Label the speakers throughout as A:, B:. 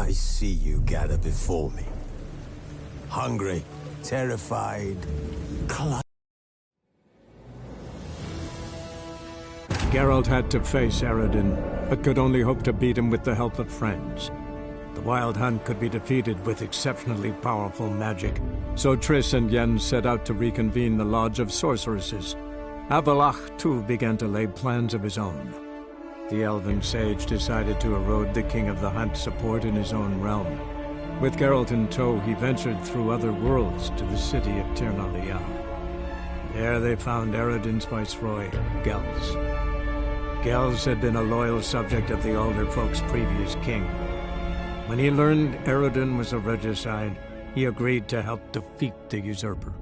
A: I see you gather before me. Hungry, terrified,
B: Geralt had to face Eredin, but could only hope to beat him with the help of friends. The Wild Hunt could be defeated with exceptionally powerful magic, so Triss and Yen set out to reconvene the Lodge of Sorceresses. Avallac'h, too, began to lay plans of his own. The elven sage decided to erode the King of the Hunt's support in his own realm. With Geralt in tow, he ventured through other worlds to the city of Tir na Lial. There they found Eredin's viceroy, Gels. Gels had been a loyal subject of the Alder Folk's previous king. When he learned Eredin was a regicide, he agreed to help defeat the usurper.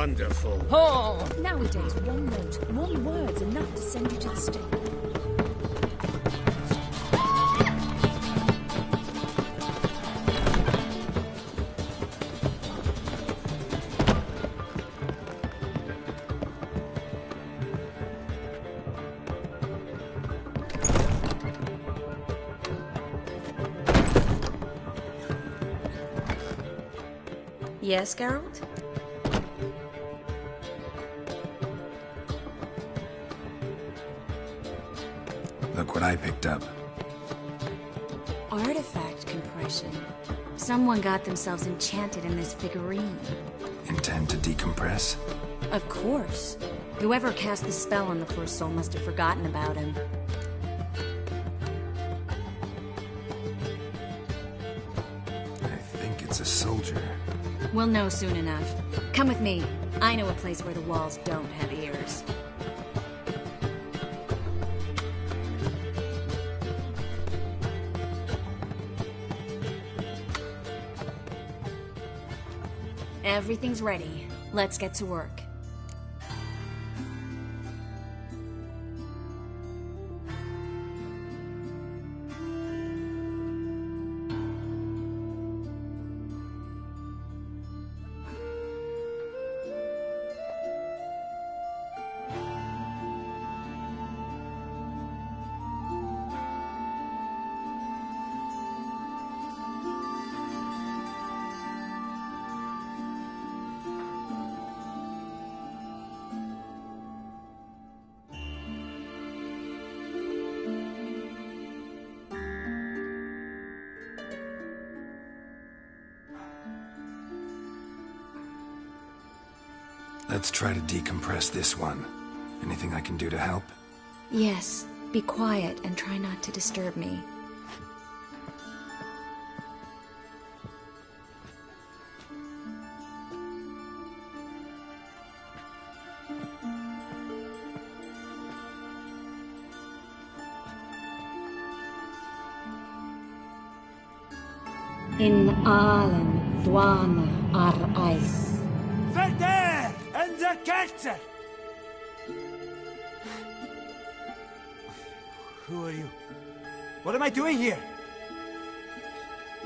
C: wonderful.
D: Oh! Nowadays, one note, one word's enough to send you to the stake.
E: Yes, Geralt?
F: Look what I picked up.
E: Artifact compression. Someone got themselves enchanted in this figurine.
F: Intend to decompress?
E: Of course. Whoever cast the spell on the poor soul must have forgotten about him.
F: I think it's a soldier.
E: We'll know soon enough. Come with me. I know a place where the walls don't have ears. Everything's ready. Let's get to work.
F: Let's try to decompress this one. Anything I can do to help?
E: Yes, be quiet and try not to disturb me. In Aalen, Dwana, Ar-Eis.
C: Verder and the Ketzer! Who are you? What am I doing here?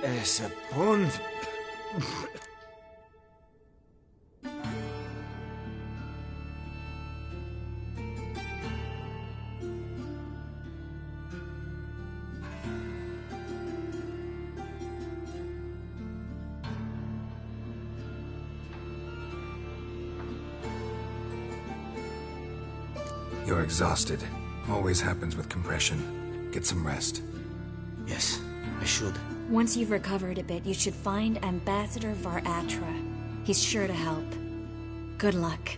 C: Es a pond.
F: You're exhausted. Always happens with compression. Get some rest.
C: Yes, I should.
E: Once you've recovered a bit, you should find Ambassador Var-Atra. He's sure to help. Good luck.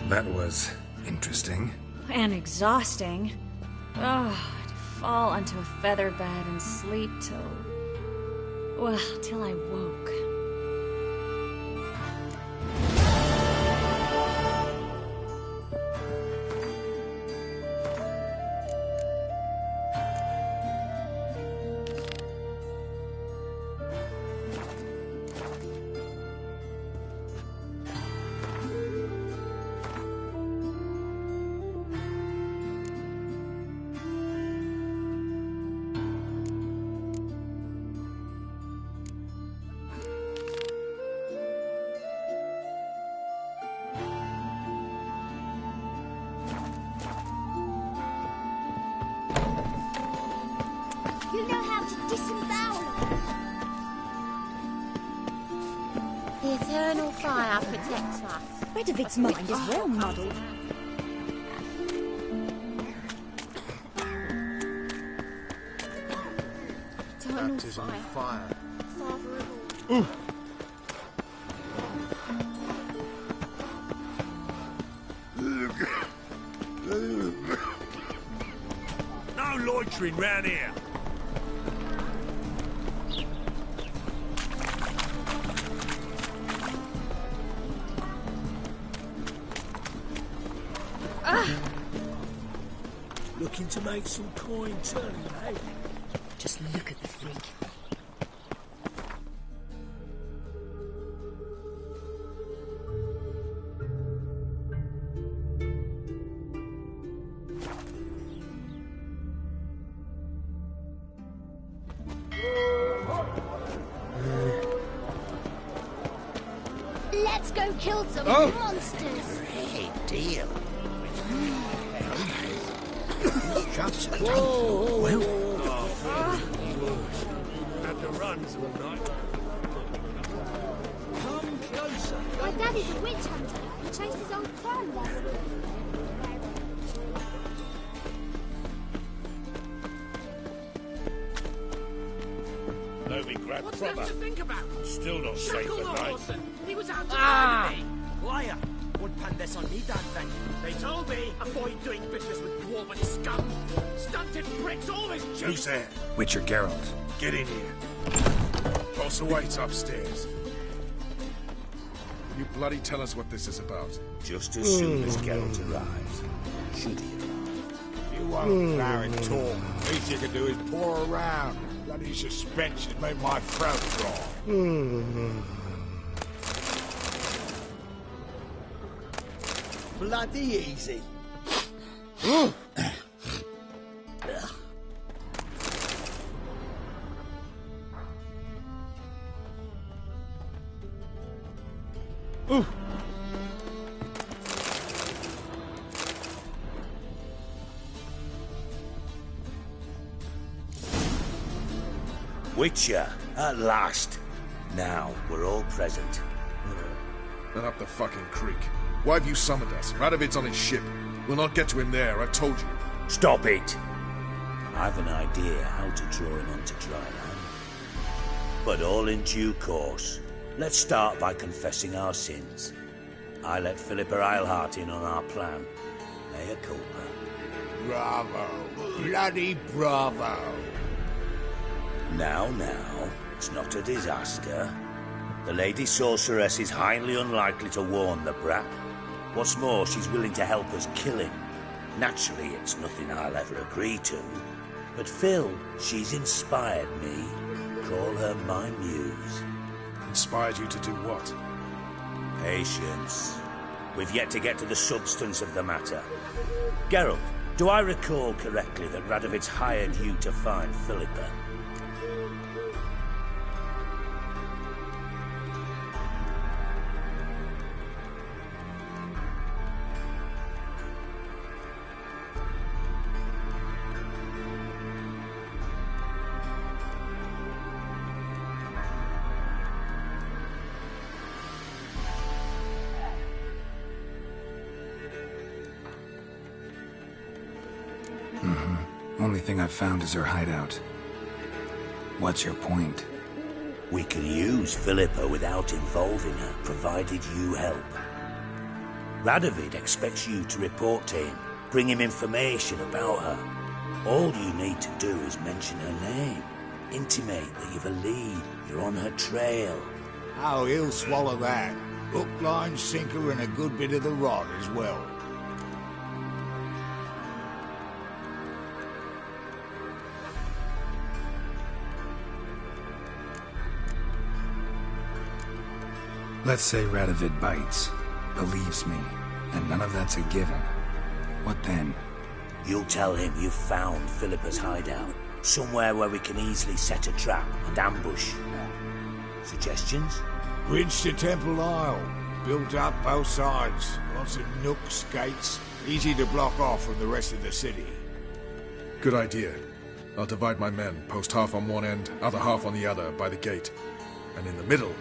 F: That was interesting.
E: And exhausting. Oh, to fall onto a feather bed and sleep till... well, till I woke.
G: You know how to disembowel them. The eternal fire protects us.
D: Redovic's mind is well muddled.
G: Eternal fire. Father of all.
C: No loitering round here. Looking to make some coin, Tony, eh?
D: Just look at the freak.
G: Let's go kill some monsters.
C: Great deal. Just
A: Well,
C: had the runs all night. Come closer.
G: My daddy's a witch hunter. He chased his old clan once.
C: Toby grabbed
H: What's
C: proper.
H: there to think about?
C: Still not safe
H: Shackle the
C: at night.
H: horse and he was out to
I: Ah!
H: murder me.
I: Liar! Wouldn't pan this on me, Dan thing.
H: They told me, avoid doing business with dwarven scum. Stunted pricks always
F: Who's
H: choose.
F: there? Witcher Geralt.
C: Get in here. Boss awaits upstairs.
F: Will you bloody tell us what this is about?
J: Just as soon as Geralt arrives. Should he arrive?
C: You won't plow and talk. Least you can do is pour around. Bloody suspension made my throat dry.
I: Bloody easy.
J: Witcher, at last. Now, we're all present.
F: Then up the fucking creek. Why have you summoned us? Radovid's on his ship. We'll not get to him there, I've told you.
J: Stop it! I've an idea how to draw him onto dry land. But all in due course. Let's start by confessing our sins. I let Philippa Eilhart in on our plan. Mea culpa.
C: Bravo. Bloody bravo.
J: Now, it's not a disaster. The Lady Sorceress is highly unlikely to warn the brat. What's more, she's willing to help us kill him. Naturally, it's nothing I'll ever agree to. But Phil, she's inspired me. Call her my muse.
F: Inspired you to do what?
J: Patience. We've yet to get to the substance of the matter. Geralt, do I recall correctly that Radovid's hired you to find Philippa?
F: Only thing I've found is her hideout. What's your point?
J: We can use Philippa without involving her, provided you help. Radovid expects you to report to him, bring him information about her. All you need to do is mention her name, intimate that you've a lead, you're on her trail.
C: Oh, he'll swallow that. Hook, line, sinker, and a good bit of the rod as well.
F: Let's say Radovid bites, believes me, and none of that's a given. What then?
J: You'll tell him you've found Philippa's hideout, somewhere where we can easily set a trap and ambush. Suggestions?
C: Bridge to Temple Isle. Built up both sides. Lots of nooks, gates. Easy to block off from the rest of the city.
F: Good idea. I'll divide my men, post half on one end, other half on the other, by the gate. And in the middle,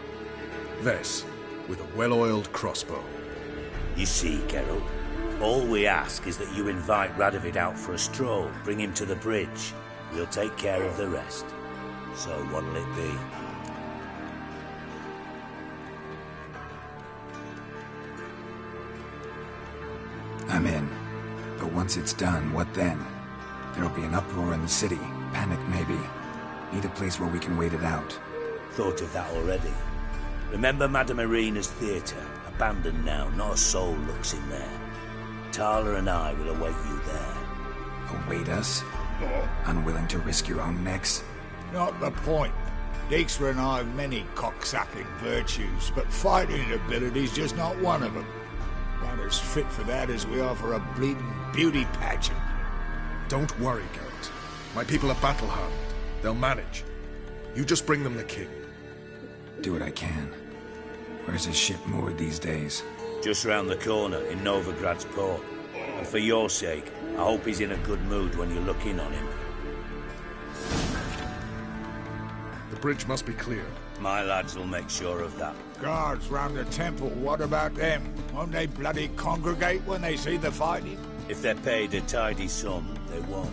F: Ves, with a well-oiled crossbow.
J: You see, Geralt, all we ask is that you invite Radovid out for a stroll, bring him to the bridge. We'll take care of the rest. So what'll it be?
F: I'm in. But once it's done, what then? There'll be an uproar in the city. Panic, maybe. Need a place where we can wait it out.
J: Thought of that already. Remember Madame Irina's theatre? Abandoned now, not a soul looks in there. Tala and I will await you there.
F: Await us? Unwilling to risk your own necks?
C: Not the point. Dijkstra and I have many cocksucking virtues, but fighting ability's just not one of them. Not as fit for that as we are for a bleeding beauty pageant.
F: Don't worry, Geralt. My people are battle-hardened. They'll manage. You just bring them the king. Do what I can.
K: Where's his ship moored these days?
J: Just round the corner in Novigrad's port. And for your sake, I hope he's in a good mood when you look in on him.
F: The bridge must be clear.
J: My lads will make sure of that.
C: Guards round the temple, what about them? Won't they bloody congregate when they see the fighting?
J: If they're paid a tidy sum, they won't.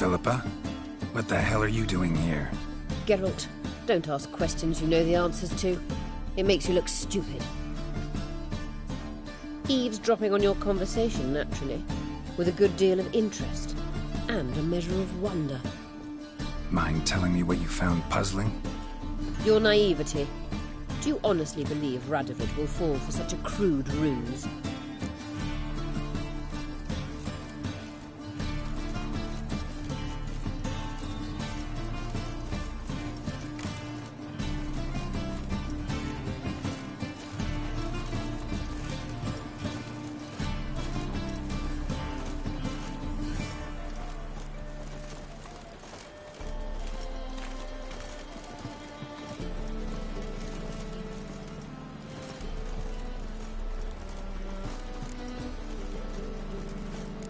K: Philippa? What the hell are you doing here?
L: Geralt, don't ask questions you know the answers to. It makes you look stupid. Eavesdropping on your conversation, naturally, with a good deal of interest, and a measure of wonder.
K: Mind telling me what you found puzzling?
L: Your naivety. Do you honestly believe Radovid will fall for such a crude ruse?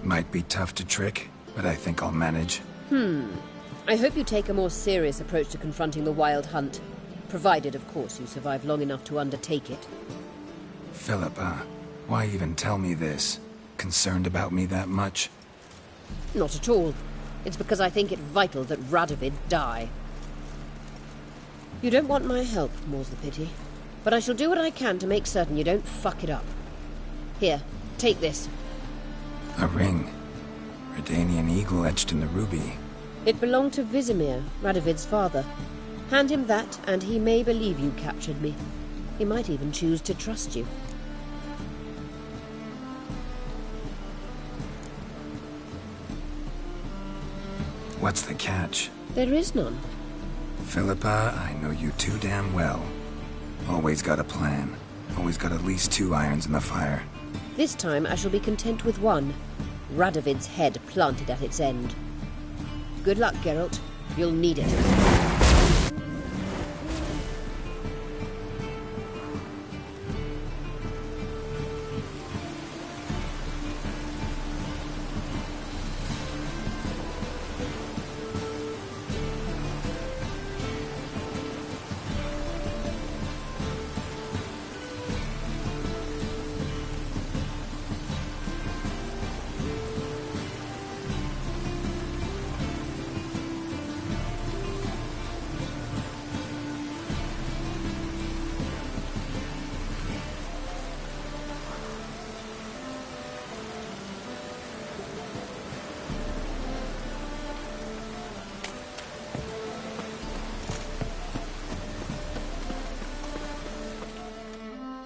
K: Might be tough to trick, but I think I'll manage.
L: I hope you take a more serious approach to confronting the Wild Hunt. Provided, of course, you survive long enough to undertake it.
K: Philippa, why even tell me this? Concerned about me that much?
L: Not at all. It's because I think it vital that Radovid die. You don't want my help, more's the pity. But I shall do what I can to make certain you don't fuck it up. Here, take this.
K: A ring. Redanian eagle etched in the ruby.
L: It belonged to Vizimir, Radovid's father. Hand him that, and he may believe you captured me. He might even choose to trust you.
K: What's the catch?
L: There is none.
K: Philippa, I know you too damn well. Always got a plan. Always got at least 2 irons in the fire.
L: This time I shall be content with one. Radovid's head planted at its end. Good luck, Geralt. You'll need it.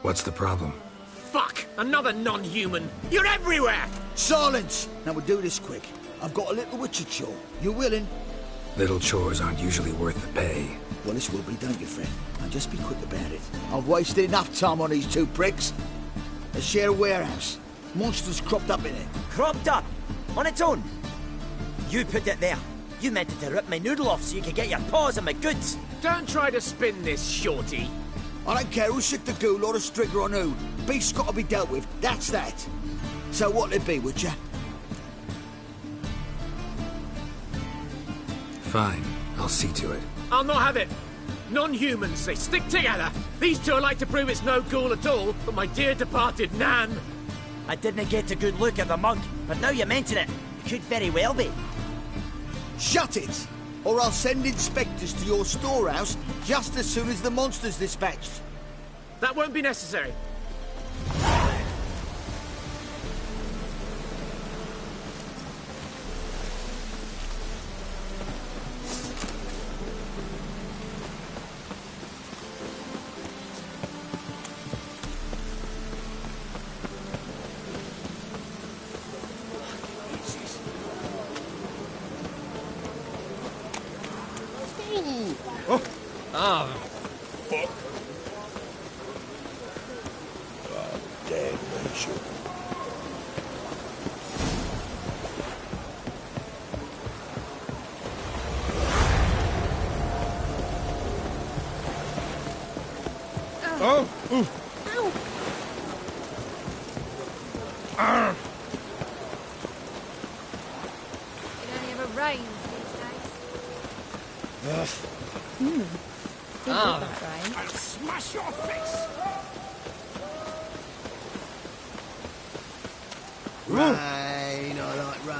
K: What's the problem?
H: Fuck! Another non-human! You're everywhere!
I: Silence! Now we'll do this quick. I've got a little witcher chore. You willing?
K: Little chores aren't usually worth the pay.
I: Well, this will be, don't you, friend? Now just be quick about it. I've wasted enough time on these 2 pricks. They share a warehouse. Monsters cropped up in it.
M: Cropped up? On its own? You put it there. You meant to rip my noodle off so you could get your paws on my goods.
H: Don't try to spin this, shorty.
I: I don't care who sick the ghoul or the strigger on who. Beast's got to be dealt with, that's that. So what'll it be, would ya?
K: Fine, I'll see to it.
H: I'll not have it. Non-humans, they stick together. These two are like to prove it's no ghoul at all, but my dear departed Nan.
M: I didn't get a good look at the monk, but now you mention it, it could very well be.
I: Shut it! Or I'll send inspectors to your storehouse just as soon as the monster's dispatched.
H: That won't be necessary.
C: Ah, fuck. Oh, damnation.
F: Oh! Ooh.
G: Ow!
F: Arr.
G: It only ever rains these days.
H: I'll smash your face!
I: Rain, I like rain.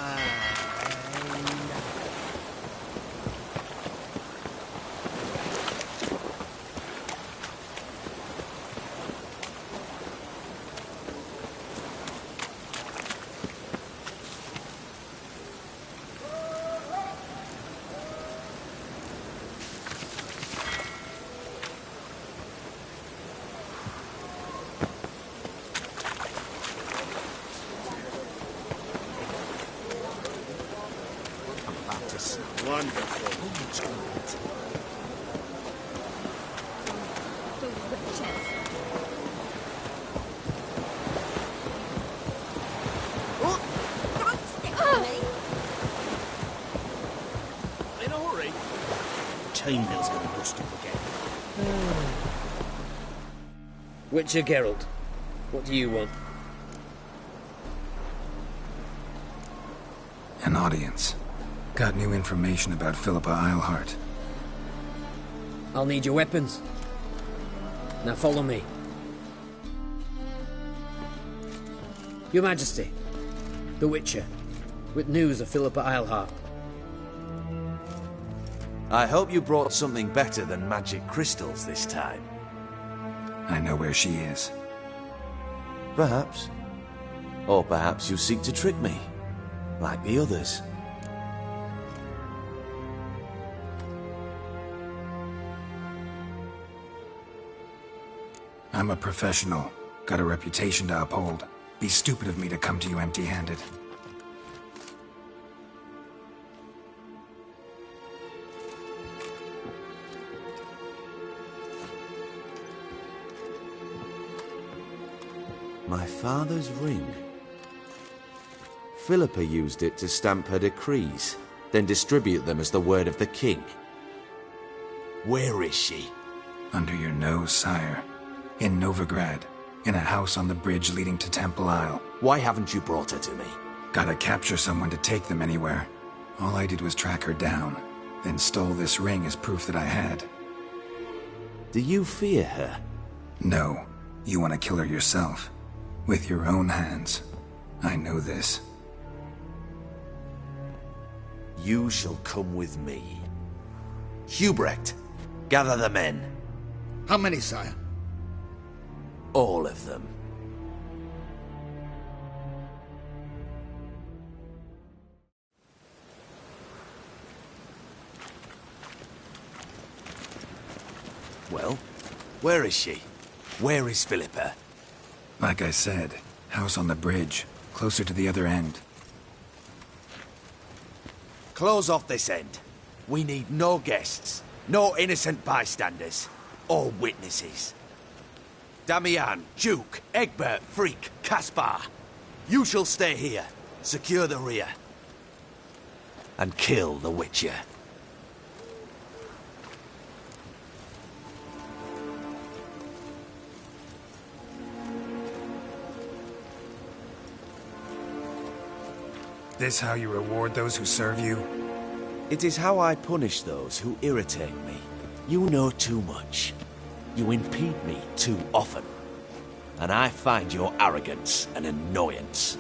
C: Wonderful.
G: Don't stick to me.
H: In a hurry.
M: Chainmail's gonna bust up again.
N: Witcher Geralt, what do you want?
K: An audience. Got new information about Philippa Eilhart.
N: I'll need your weapons. Now follow me. Your Majesty, the Witcher, with news of Philippa Eilhart.
A: I hope you brought something better than magic crystals this time.
K: I know where she is.
A: Perhaps. Or perhaps you seek to trick me, like the others.
K: I'm a professional. Got a reputation to uphold. Be stupid of me to come to you empty-handed.
A: My father's ring. Philippa used it to stamp her decrees, then distribute them as the word of the king. Where is she?
K: Under your nose, sire. In Novigrad. In a house on the bridge leading to Temple Isle.
A: Why haven't you brought her to me?
K: Gotta capture someone to take them anywhere. All I did was track her down, then stole this ring as proof that I had.
A: Do you fear her?
K: No. You want to kill her yourself. With your own hands. I know this.
A: You shall come with me. Hubrecht, gather the men.
I: How many, sire?
A: All of them. Well, where is she? Where is Philippa?
K: Like I said, house on the bridge, closer to the other end.
A: Close off this end. We need no guests, no innocent bystanders, or witnesses. Damian, Duke, Egbert, Freak, Caspar. You shall stay here. Secure the rear. and kill the Witcher.
K: This how you reward those who serve you?
A: It is how I punish those who irritate me. You know too much. You impede me too often. And I find your arrogance an annoyance.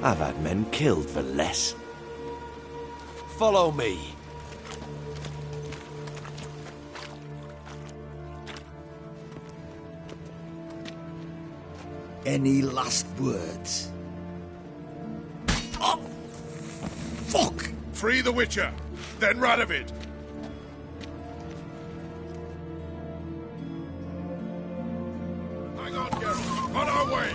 A: I've had men killed for less. Follow me.
I: Any last words? Oh! Fuck!
F: Free the Witcher, then Radovid. Hang on, Geralt. On our way.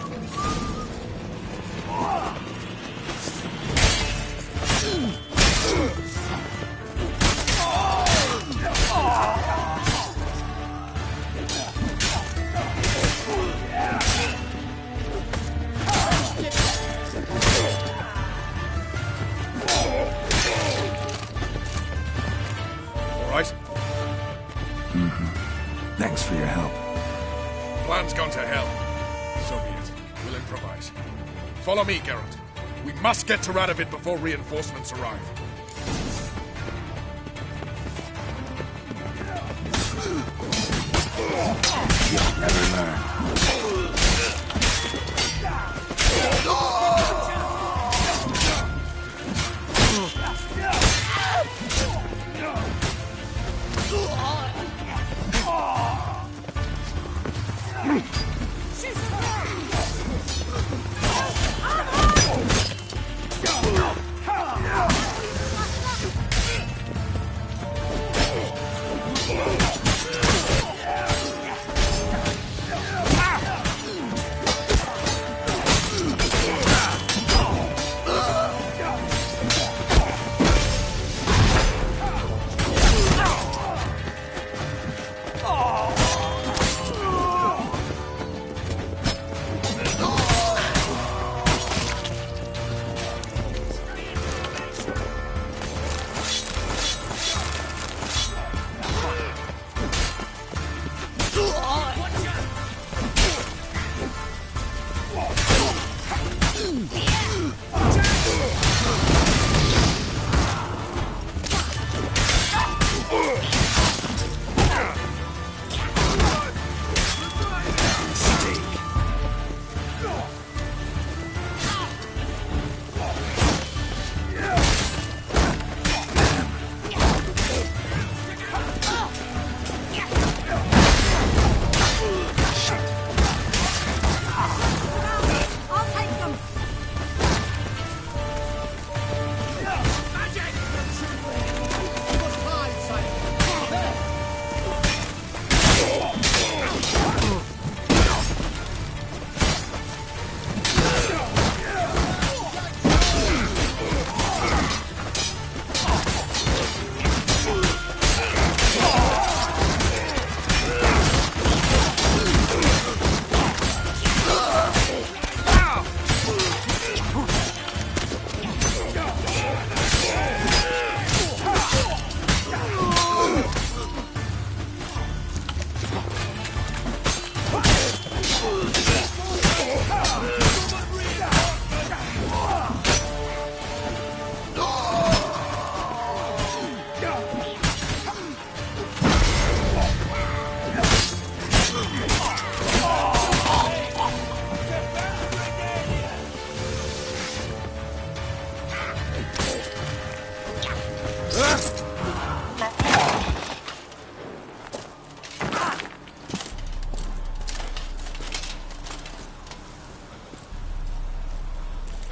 K: Thanks for your help.
F: Plan's gone to hell. So be it. We'll improvise. Follow me, Geralt. We must get to Radovid before reinforcements arrive.
K: You'll never learn.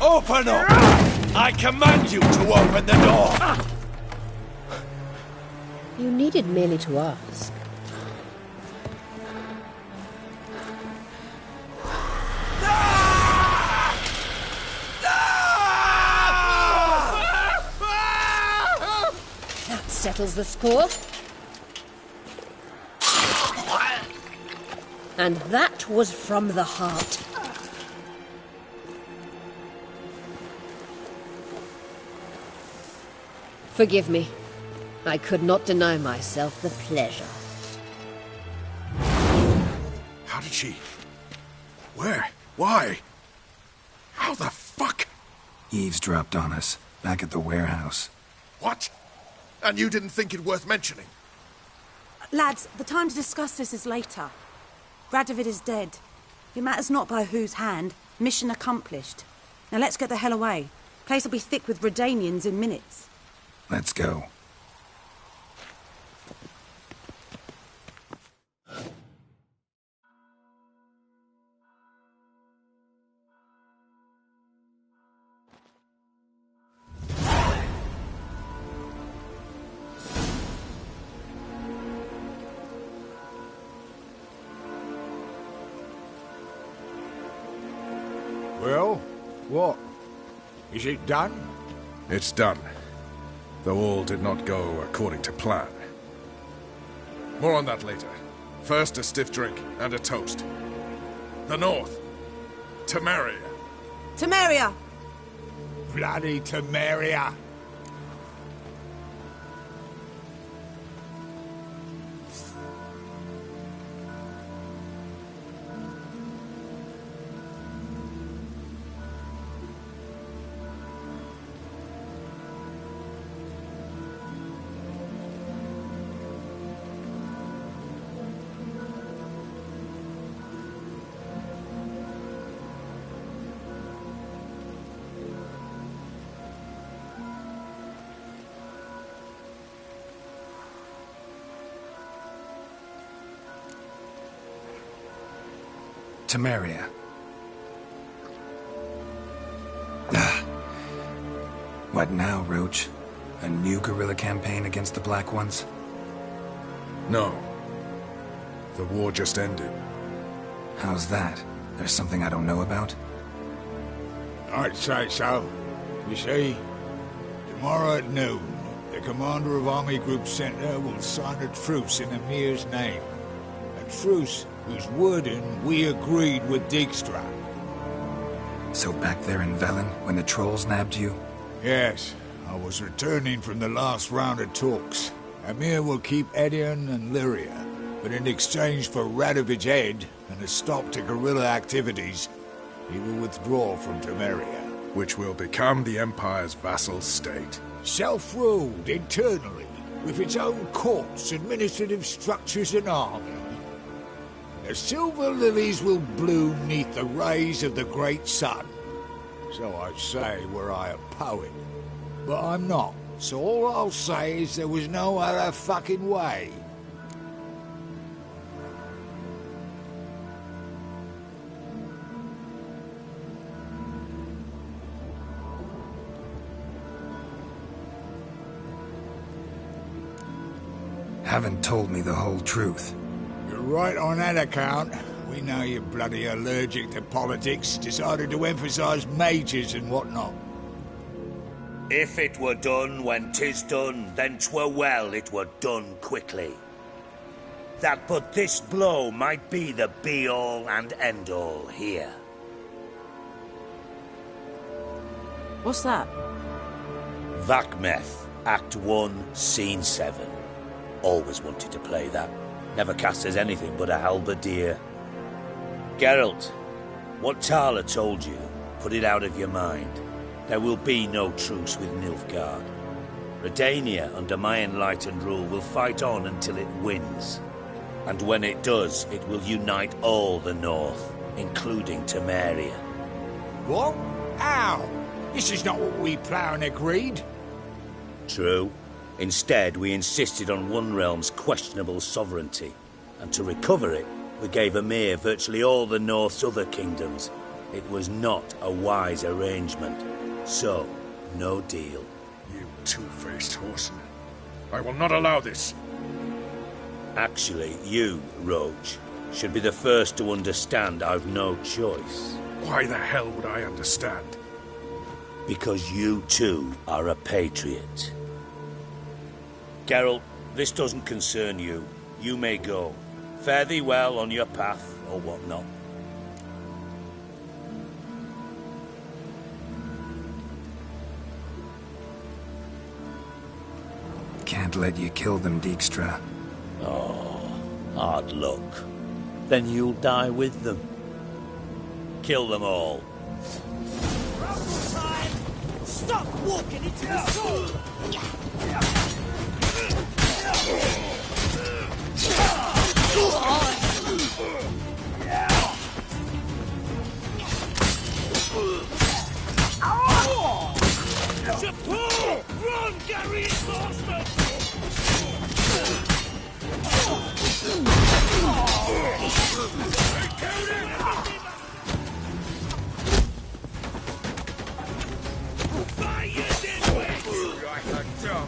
A: Open up! I command you to open the door!
L: You needed merely to ask. That settles the score. And that was from the heart. Forgive me. I could not deny myself the pleasure.
F: How did she... Where? Why? How the fuck?
K: Eavesdropped on us, back at the warehouse.
F: What? And you didn't think it worth mentioning?
O: Lads, the time to discuss this is later. Radovid is dead. It matters not by whose hand. Mission accomplished. Now let's get the hell away. Place will be thick with Redanians in minutes.
K: Let's go.
C: Well, what? Is it done?
F: It's done. Though all did not go according to plan. More on that later. First, a stiff drink and a toast. The North. Temeria.
O: Temeria!
C: Bloody Temeria!
K: Temeria. What now, Roach? A new guerrilla campaign against the Black Ones?
F: No. The war just ended.
K: How's that? There's something I don't know about?
C: I'd say so. You see, tomorrow at noon, the commander of Army Group Center will sign a truce in Emir's name. A truce whose wording we agreed with Dijkstra.
K: So back there in Velen, when the trolls nabbed you?
C: Yes, I was returning from the last round of talks. Emir will keep Edion and Lyria, but in exchange for Radovid's head and a stop to guerrilla activities, he will withdraw from Temeria.
F: Which will become the Empire's vassal state.
C: Self-ruled internally, with its own courts, administrative structures and army. The silver lilies will bloom neath the rays of the great sun. So I say were I a poet. But I'm not, so all I'll say is there was no other fucking way.
K: Haven't told me the whole truth.
C: You're right on that account. We know you're bloody allergic to politics, decided to emphasize majors and whatnot.
J: If it were done when 'tis done, then 'twere well it were done quickly. That but this blow might be the be-all and end-all here.
O: What's that?
J: Vakmeth, Act 1, Scene 7. Always wanted to play that. Never cast as anything but a halberdier. Geralt, what Tala told you, put it out of your mind. There will be no truce with Nilfgaard. Redania, under my enlightened rule, will fight on until it wins. And when it does, it will unite all the North, including Temeria.
C: What? How? This is not what we planned and agreed.
J: True. Instead, we insisted on one realm's questionable sovereignty, and to recover it, we gave Emir virtually all the North's other kingdoms. It was not a wise arrangement. So, no deal.
F: You two-faced horseman. I will not allow this.
J: Actually, you, Roach, should be the first to understand I've no choice.
F: Why the hell would I understand?
J: Because you too are a patriot. Geralt, this doesn't concern you. You may go. Fare thee well on your path, or whatnot.
K: can't let you kill them, Dijkstra.
J: Oh, hard luck. Then you'll die with them. Kill them all.
M: Stop walking into the sword!
P: Run, Gary!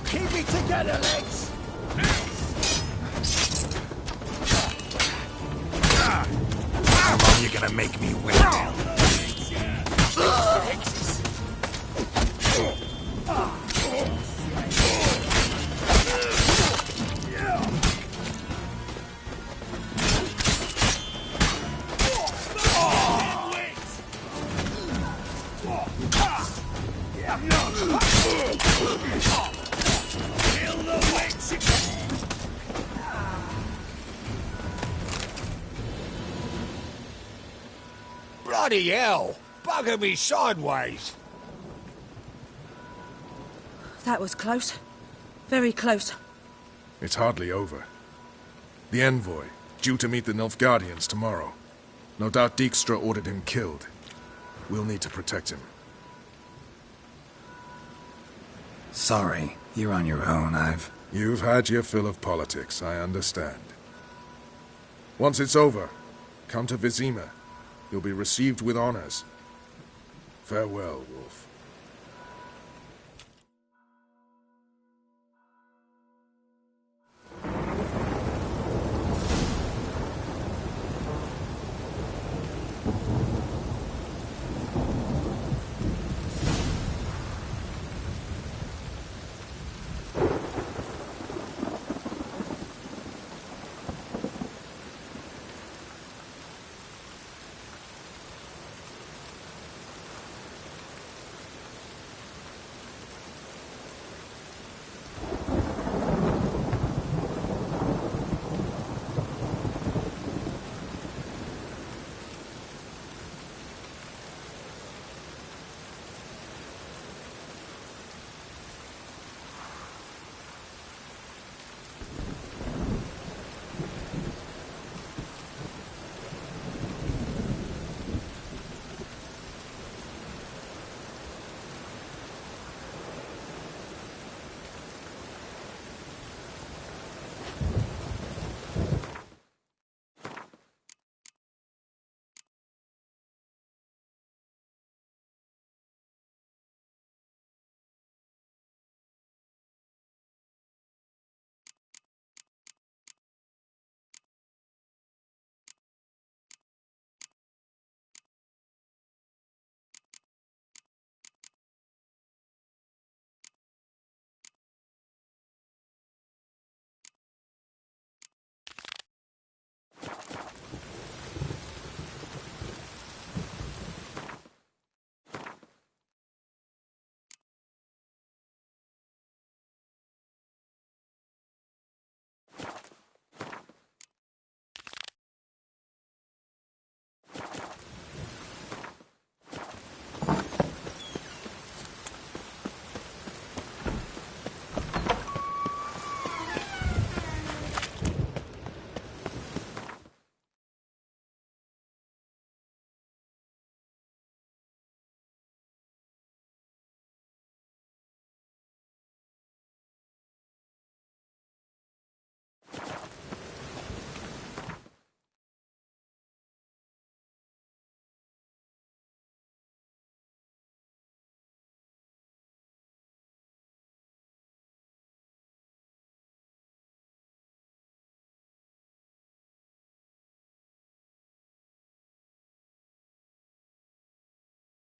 I: Keep it together, legs!
K: How long you gonna make me wait?
C: Bloody hell! Bugger me sideways!
O: That was close. Very close.
F: It's hardly over. The envoy, due to meet the Nilfgaardians tomorrow. No doubt Dijkstra ordered him killed. We'll need to protect him.
K: Sorry, you're on your own.
F: You've had your fill of politics, I understand. Once it's over, come to Vizima. You'll be received with honors. Farewell, Wolf.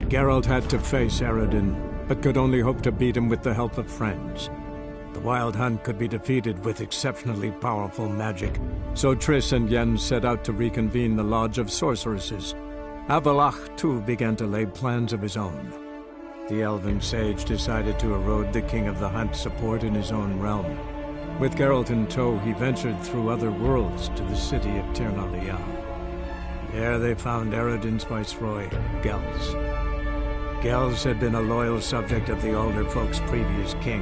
B: Geralt had to face Eredin, but could only hope to beat him with the help of friends. The Wild Hunt could be defeated with exceptionally powerful magic, so Triss and Yen set out to reconvene the Lodge of Sorceresses. Avallac'h, too, began to lay plans of his own. The elven sage decided to erode the King of the Hunt's support in his own realm, With Geralt in tow, he ventured through other worlds to the city of Tir na Lial. There they found Eredin's viceroy, Gels. Gels had been a loyal subject of the Alder Folk's previous king.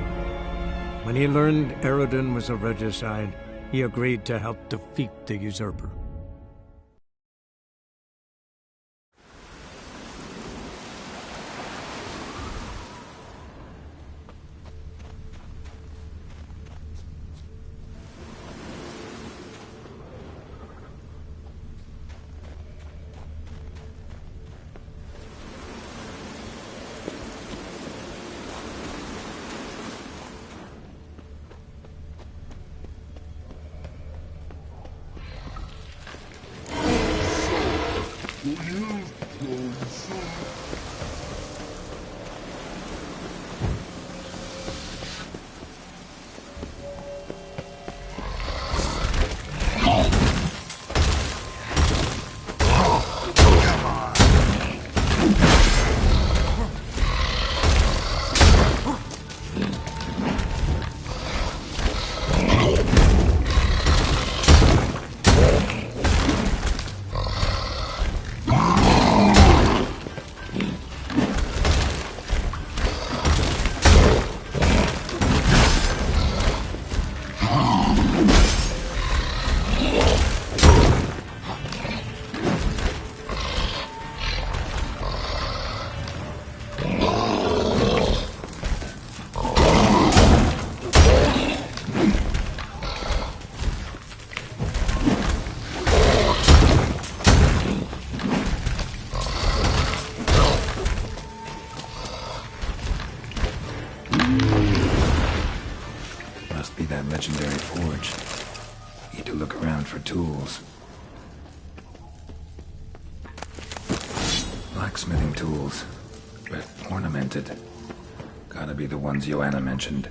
B: When he learned Eredin was a regicide, he agreed to help defeat the usurper.
K: Must be that legendary forge. Need to look around for tools. Blacksmithing tools, but ornamented. Gotta be the ones Joanna mentioned.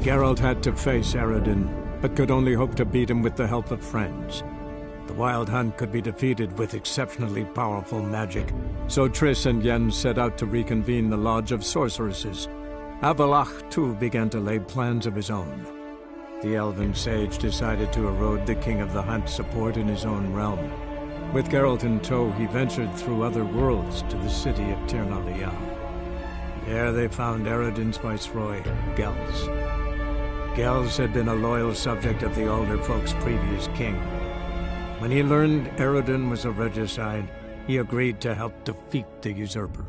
B: Geralt had to face Eredin, but could only hope to beat him with the help of friends. The Wild Hunt could be defeated with exceptionally powerful magic, so Triss and Yen set out to reconvene the Lodge of Sorceresses. Avallac'h, too, began to lay plans of his own. The elven sage decided to erode the King of the Hunt's support in his own realm. With Geralt in tow, he ventured through other worlds to the city of Tir na Lial. There they found Eredin's viceroy, Gels. Gels had been a loyal subject of the Alder Folk's previous king. When he learned Eredin was a regicide, he agreed to help defeat the usurper.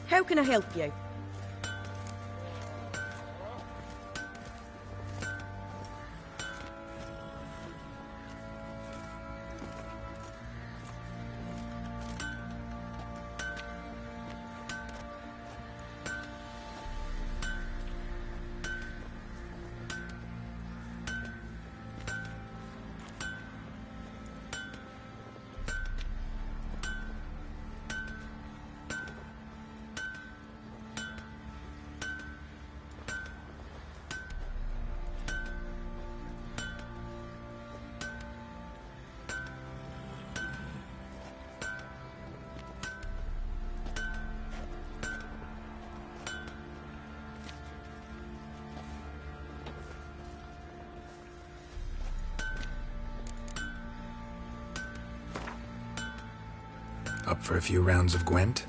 Q: How can I help you?
K: Up for a few rounds of Gwent?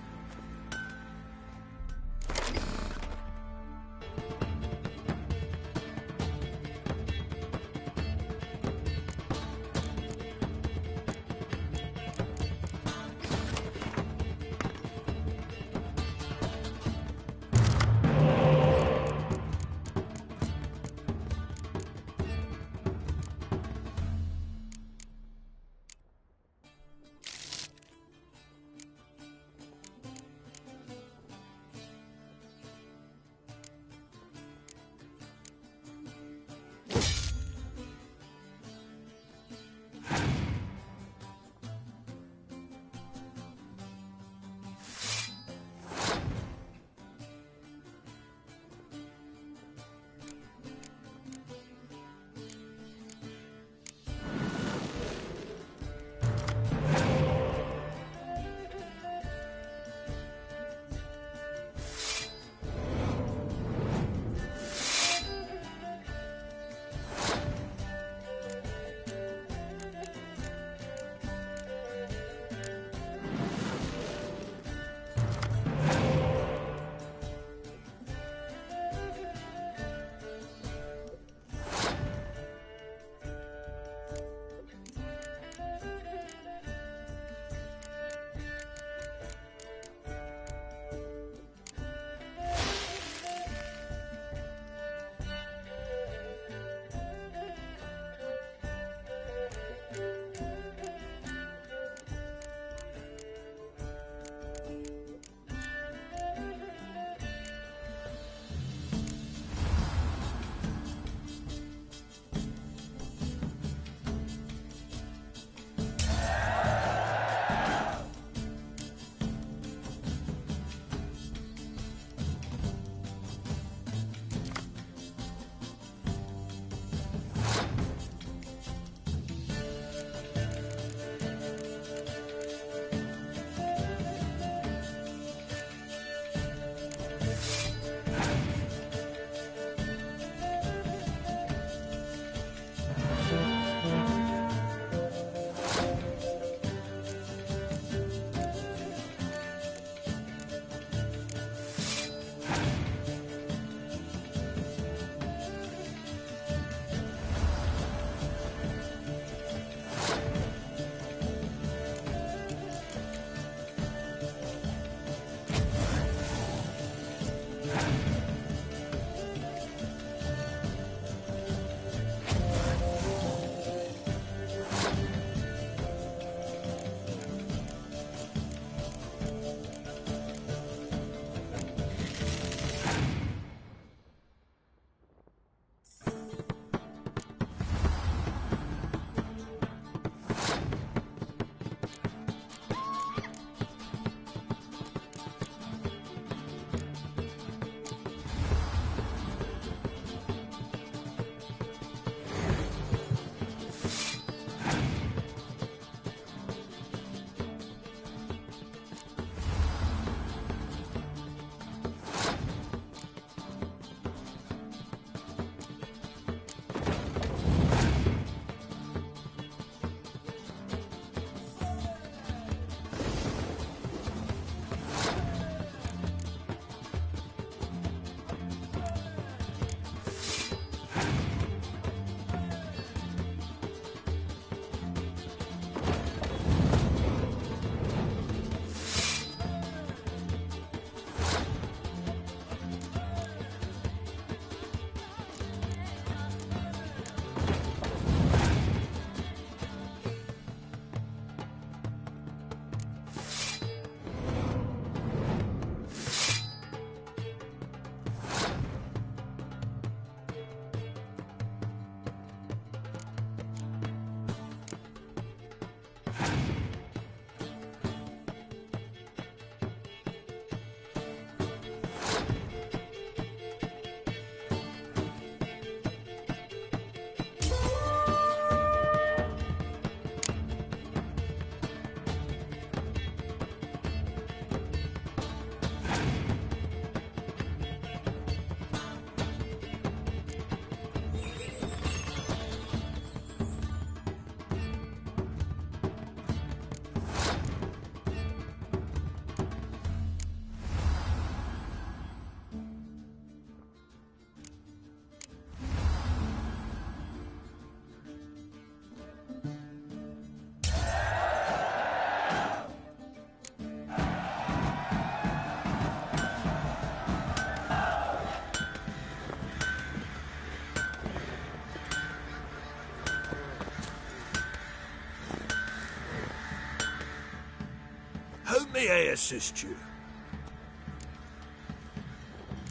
C: How may I assist you?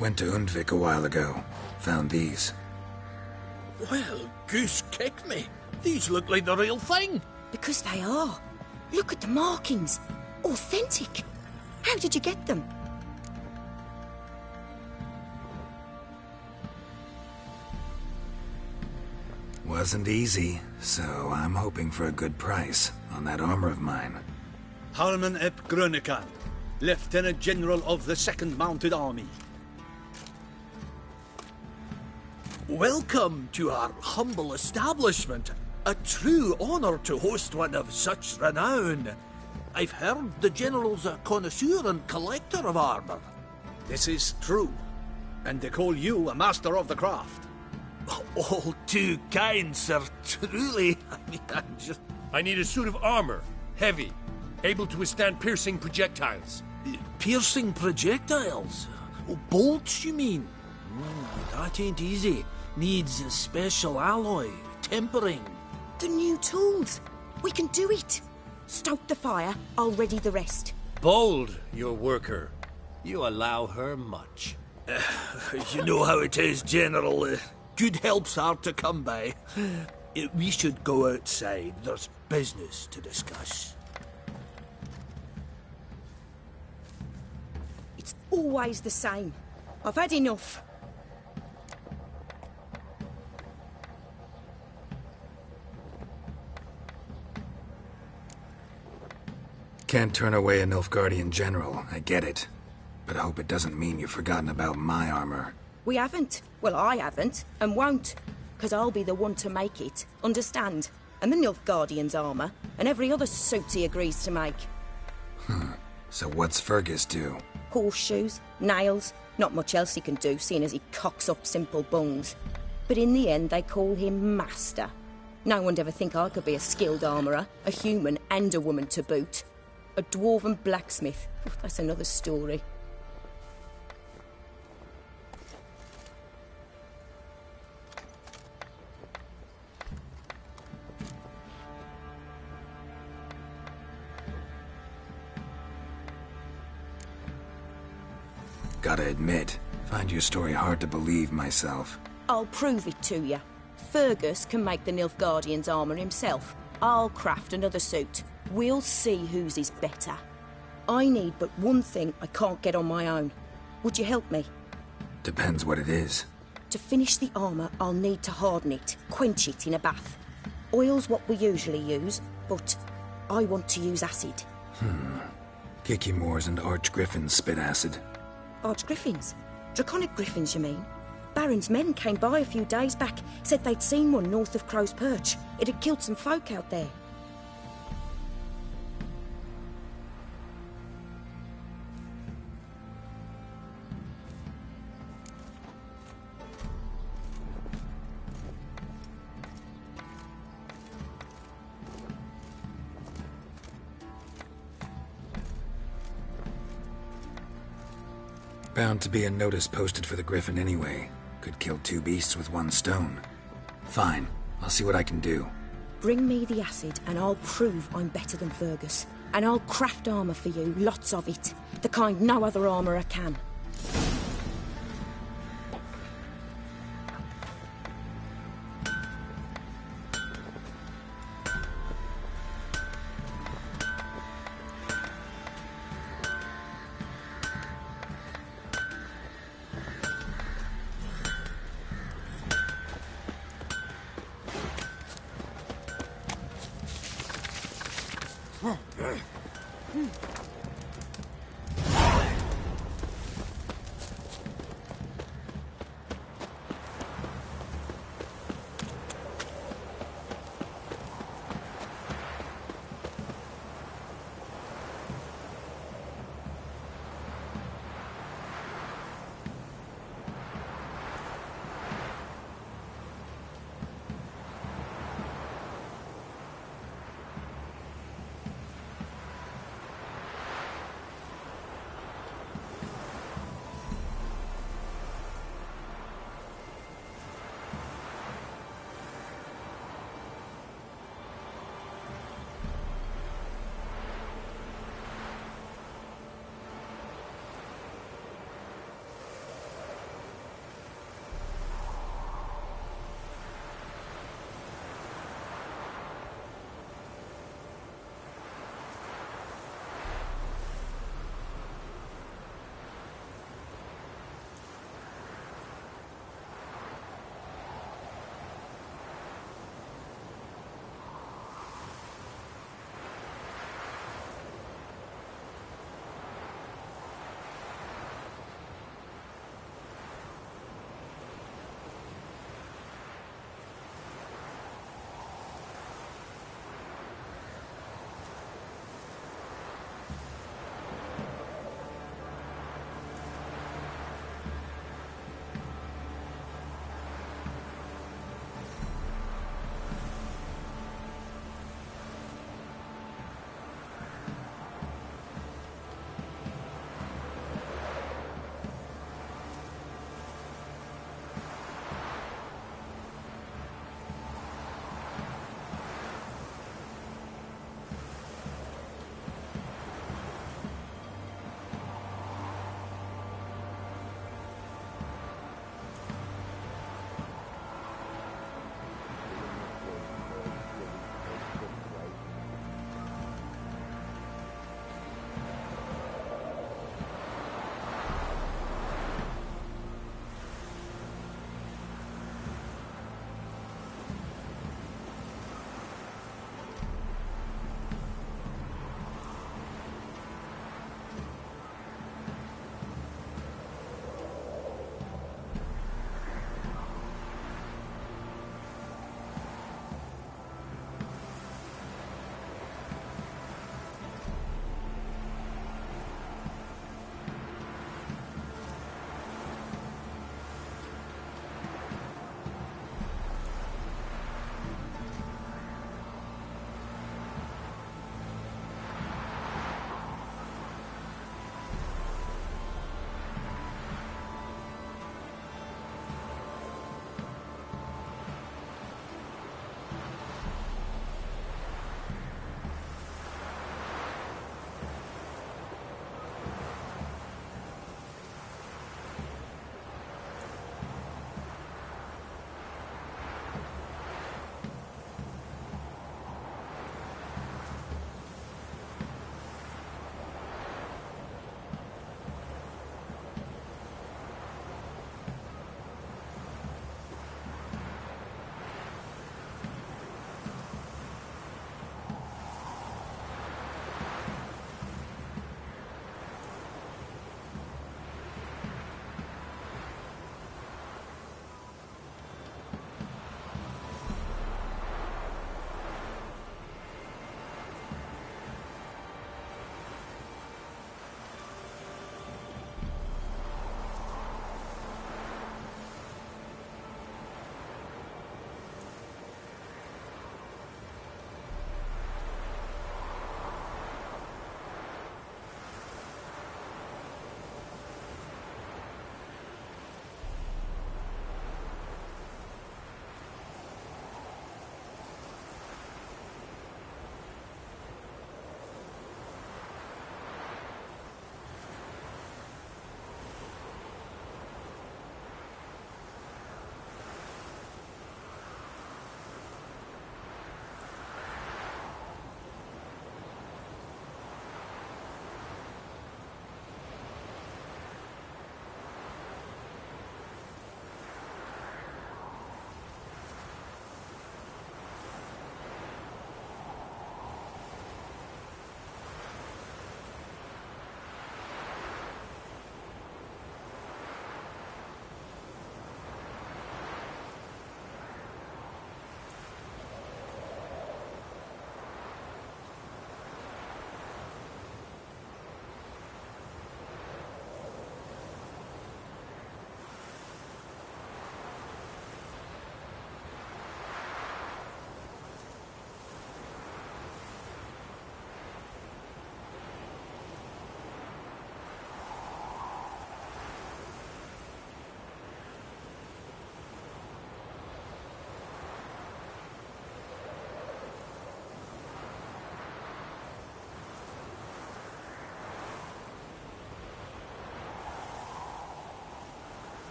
K: Went to Undvik a while ago. Found these.
H: Well, goose kick me. These look like the real thing.
Q: Because they are. Look at the markings. Authentic. How did you get them?
K: Wasn't easy, so I'm hoping for a good price on that armor of mine.
R: Harman ep Grönekan, Lieutenant General of the 2nd Mounted Army. Welcome to our humble establishment. A true honor to host one of such renown. I've heard the General's a connoisseur and collector of armor. This is true, and they call you a master of the craft. All too kind, sir. Truly,
S: I need a suit of armor. Heavy. Able to withstand piercing projectiles.
H: Piercing projectiles? Oh, bolts, you mean? That ain't easy. Needs a special alloy, tempering.
Q: The new tools. We can do it. Stoke the fire, I'll ready the rest.
S: Bold, your worker. You allow her much.
H: You know how it is, General. Good help's hard to come by. We should go outside. There's business to discuss.
Q: It's always the same. I've had enough.
K: Can't turn away a Nilfgaardian general, I get it. But I hope it doesn't mean you've forgotten about my armor.
Q: We haven't. Well, I haven't, and won't. Because I'll be the one to make it, understand? And the Nilfgaardian's armor, and every other suit he agrees to make.
K: So what's Fergus do?
Q: Horseshoes, nails, not much else he can do, seeing as he cocks up simple bungs. But in the end, they call him Master. No one'd ever think I could be a skilled armourer, a human and a woman to boot. A dwarven blacksmith. That's another story.
K: Gotta admit, find your story hard to believe myself.
Q: I'll prove it to you. Fergus can make the Nilfgaardian's armour himself. I'll craft another suit. We'll see whose is better. I need but one thing I can't get on my own. Would you help me?
K: Depends what it is.
Q: To finish the armour, I'll need to harden it, quench it in a bath. Oil's what we usually use, but I want to use acid.
K: Kicky Moors and Archgriffins spit acid.
Q: Archgriffins? Draconic griffins, you mean? Baron's men came by a few days back, said they'd seen one north of Crow's Perch. It had killed some folk out there.
K: Bound to be a notice posted for the Griffin anyway. Could kill two beasts with one stone. Fine, I'll see what I can do.
Q: Bring me the acid and I'll prove I'm better than Fergus. And I'll craft armour for you, lots of it. The kind no other armourer can.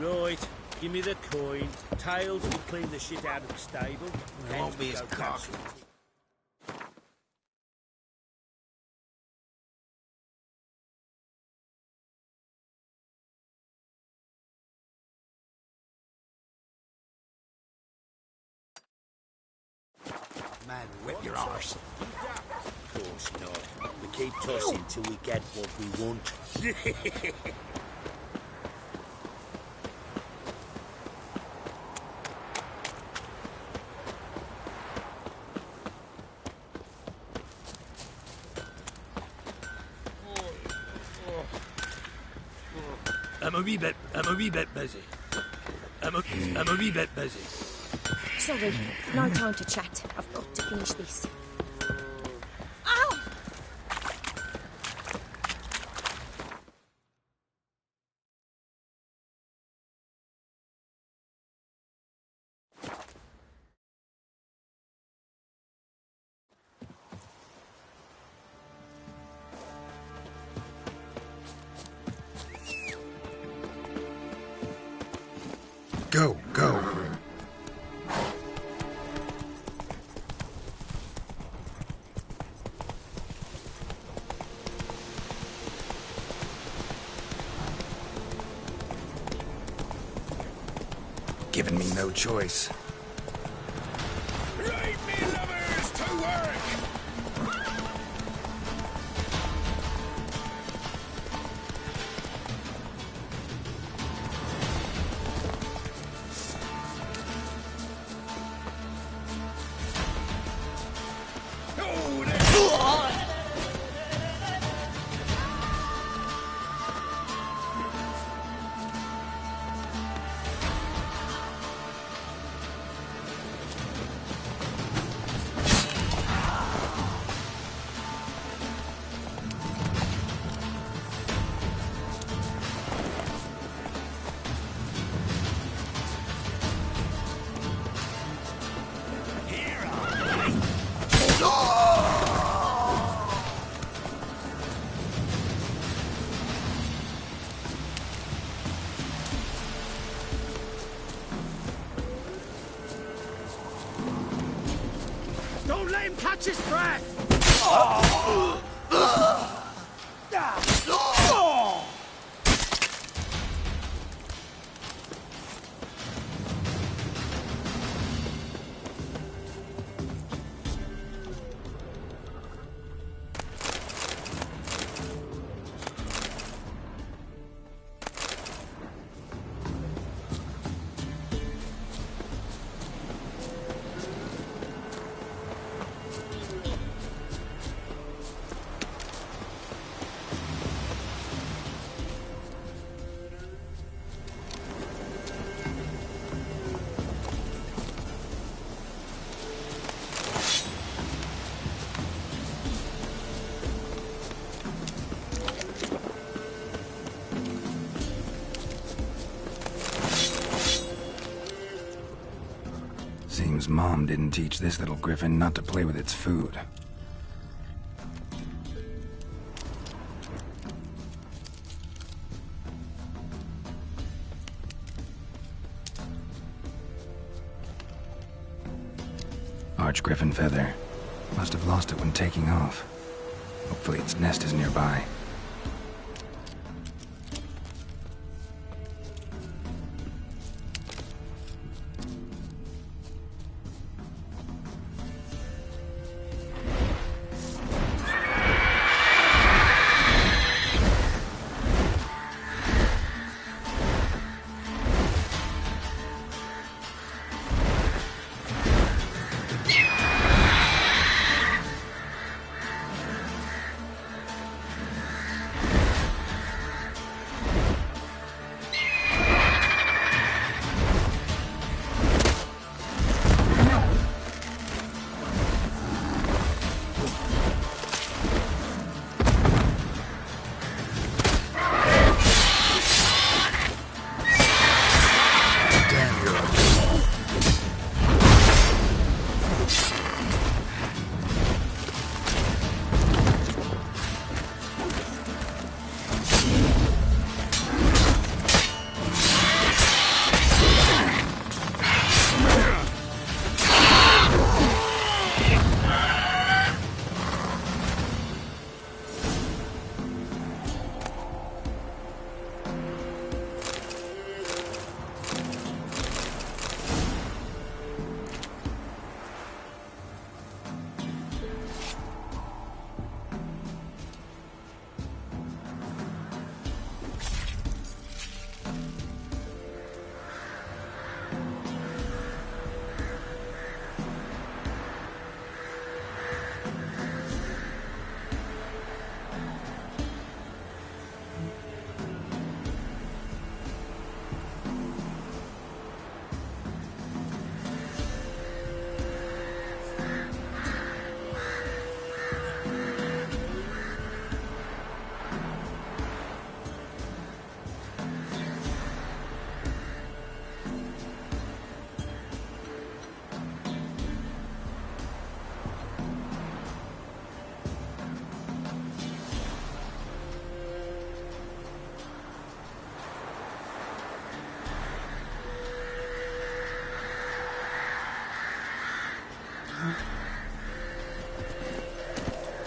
H: Right, give me the coin. Tails will clean the shit out of the stable.
J: It won't be as cocky.
H: Man, whip your arse.
J: Of course not. We keep tossing till we get what we want.
H: I'm a wee bit busy. I'm a wee bit busy.
Q: Sorry, no time to chat. I've got to finish this. Ow!
K: Go, go. Giving me no choice.
F: Right, me lovers, to work!
H: Don't let him catch his breath!
K: Seems Mom didn't teach this little griffin not to play with its food. Archgriffin feather. Must have lost it when taking off. Hopefully its nest is nearby.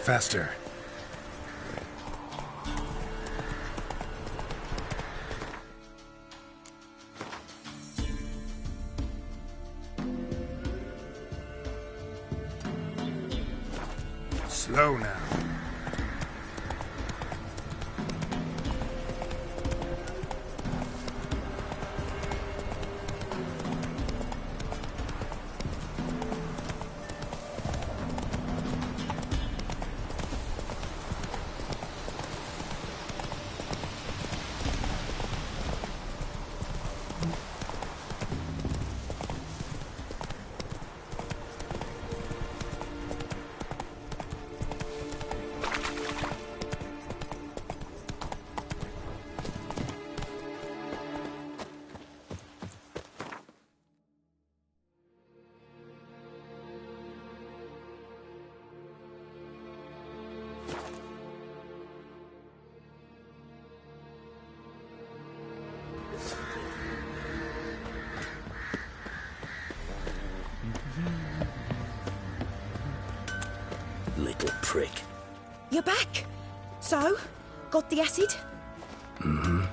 K: Faster. Slow now.
J: Little prick.
Q: You're back. So, got the acid?
K: Mm-hmm.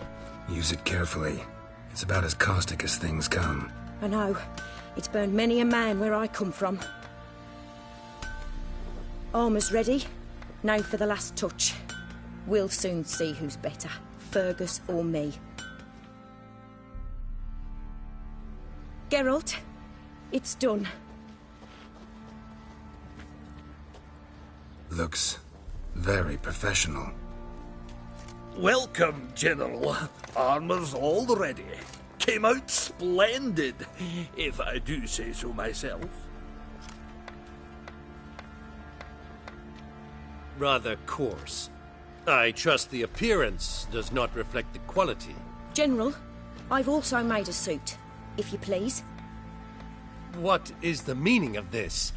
K: Use it carefully. It's about as caustic as things come.
Q: I know. It's burned many a man where I come from. Armour's ready. Now for the last touch. We'll soon see who's better, Fergus or me. Geralt, it's done.
K: Looks very professional.
H: Welcome, General. Armour's all ready. Came out splendid, if I do say so myself.
S: Rather coarse. I trust the appearance does not reflect the quality.
Q: General, I've also made a suit, if you please.
S: What is the meaning of this?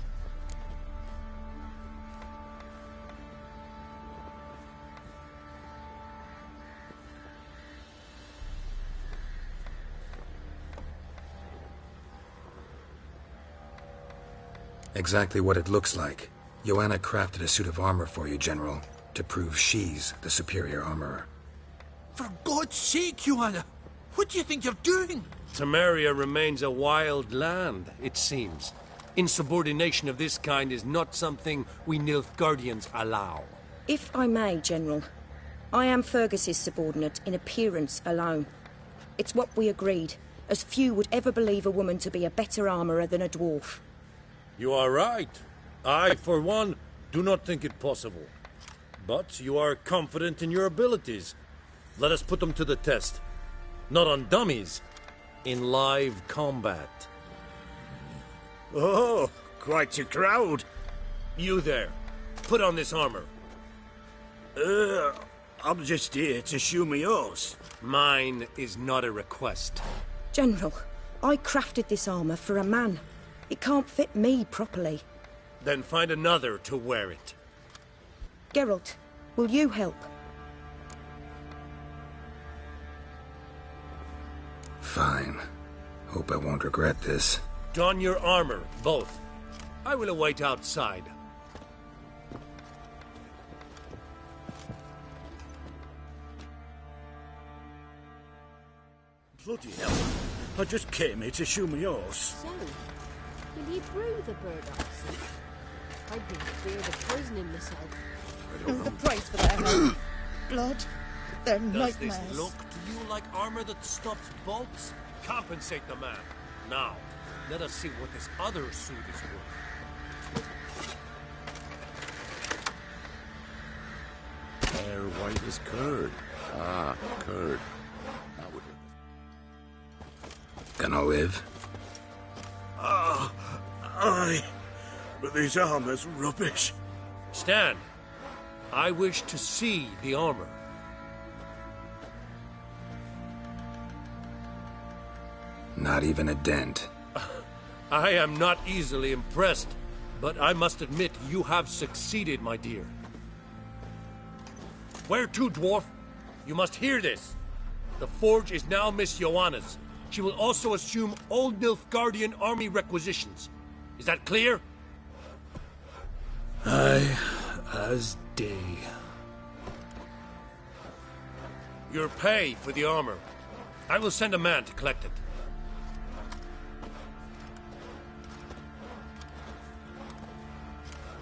K: Exactly what it looks like. Joanna crafted a suit of armor for you, General, to prove she's the superior armorer.
R: For God's sake, Joanna! What do you think you're doing?
S: Temeria remains a wild land, it seems. Insubordination of this kind is not something we Nilfgaardians allow.
Q: If I may, General, I am Fergus's subordinate in appearance alone. It's what we agreed, as few would ever believe a woman to be a better armourer than a dwarf.
S: You are right. I, for one, do not think it possible. But you are confident in your abilities. Let us put them to the test. Not on dummies, in live combat.
H: Oh, quite a crowd.
S: You there, put on this armor.
H: I'm just here to show me yours.
S: Mine is not a request.
Q: General, I crafted this armour for a man. It can't fit me properly.
S: Then find another to wear it.
Q: Geralt, will you help?
K: Fine. Hope I won't regret this.
S: Don your armor, both. I will await outside.
H: Bloody hell. I just came here to show me yours.
L: So, will you brew the burdock soup? I'd be fear of poisoning myself.
T: The price for that help. Blood. They're
S: Does
T: nightmares.
S: this look to you like armor that stops bolts? Compensate the man. Now, let us see what this other suit is worth.
U: Hair white as curd. Ah, curd. That would
K: Gonna live?
H: Aye. But this armor's rubbish.
S: Stand. I wish to see the armor.
K: Not even a dent.
S: I am not easily impressed, but I must admit you have succeeded, my dear. Where to, dwarf? You must hear this. The forge is now Miss Joanna's. She will also assume all Nilfgaardian army requisitions. Is that clear?
H: Aye.
R: as day.
S: Your pay for the armor. I will send a man to collect it.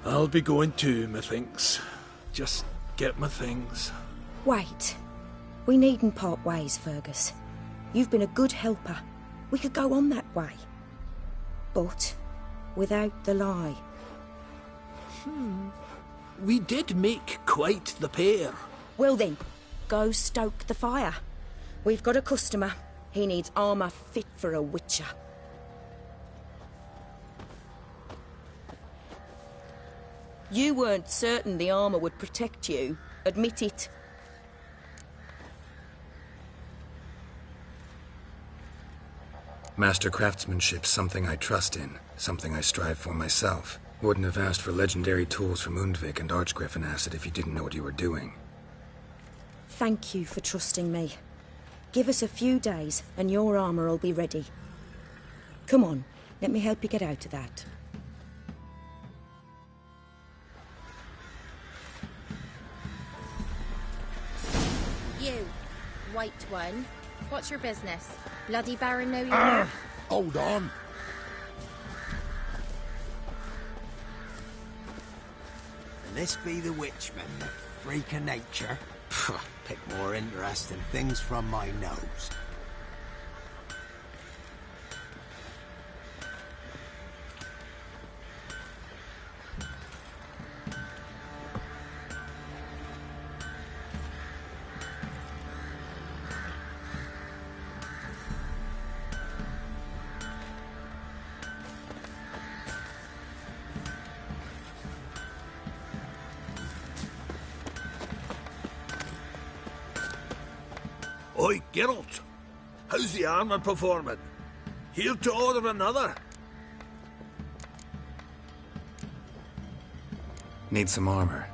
R: I'll be going too, methinks. Just get my things.
Q: Wait. We needn't part ways, Fergus. You've been a good helper. We could go on that way. But without the lie.
R: We did make quite the pair.
Q: Well then, go stoke the fire. We've got a customer. He needs armour fit for a witcher. You weren't certain the armour would protect you. Admit it.
K: Master craftsmanship's something I trust in, something I strive for myself. Wouldn't have asked for legendary tools from Undvik and Archgriffin Acid if you didn't know what you were doing.
Q: Thank you for trusting me. Give us a few days and your armour will be ready. Come on, let me help you get out of that.
G: You, white one. What's your business? Bloody Baron know your work?
C: Hold on.
E: And this be the Witchman, the freak of nature? Pick more interesting things from my nose.
H: Oi, Geralt. How's the armour performing? Here to order another?
K: Need some armor.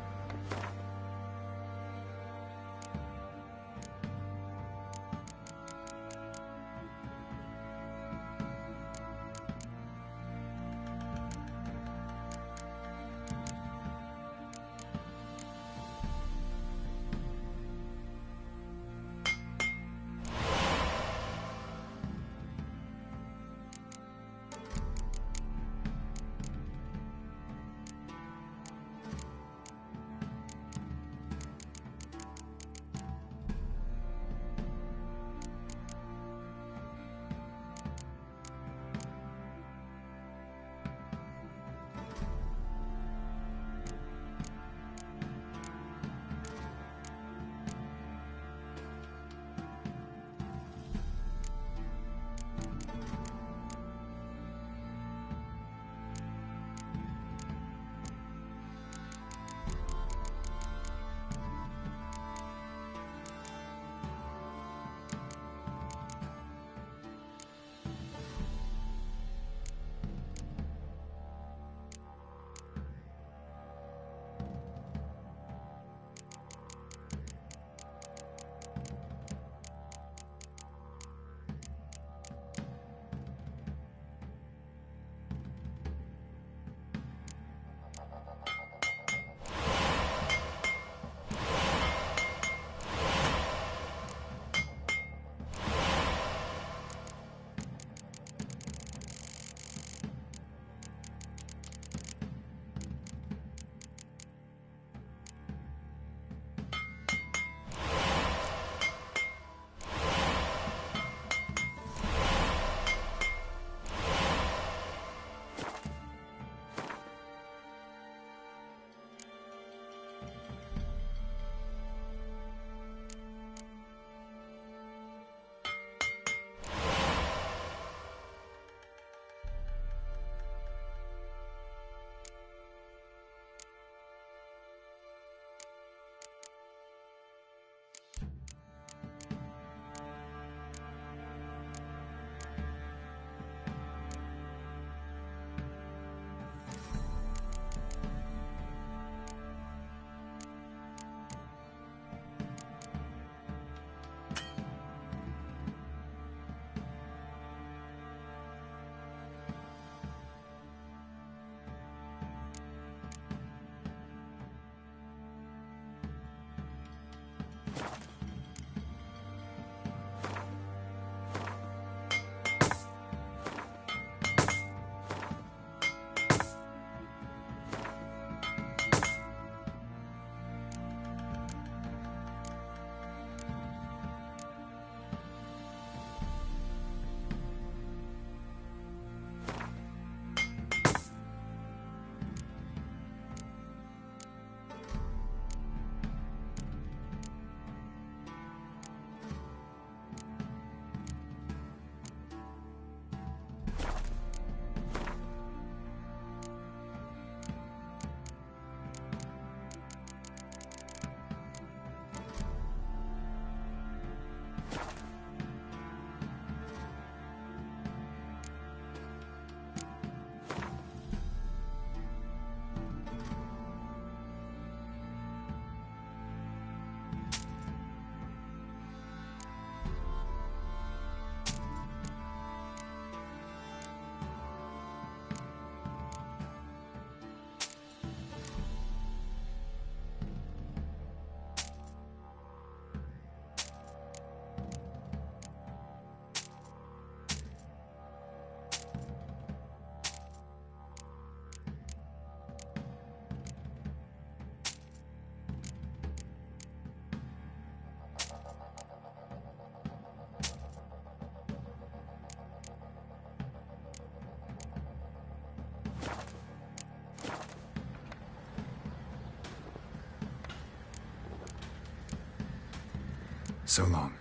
K: So long.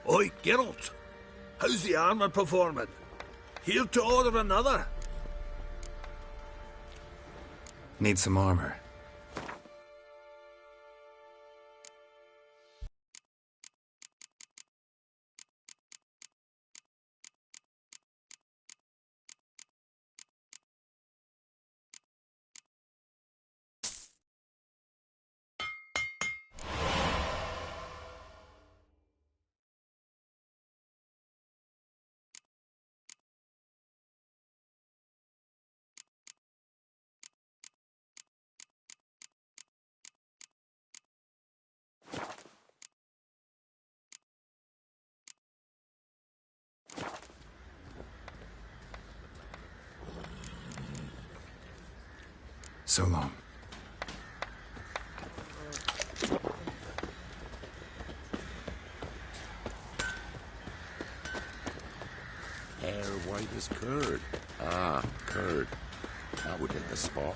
R: Oi, Geralt! How's the armour performing? Here to order another?
K: Need some armor. So long.
U: Hair white as curd. Ah, curd. That would hit the spot.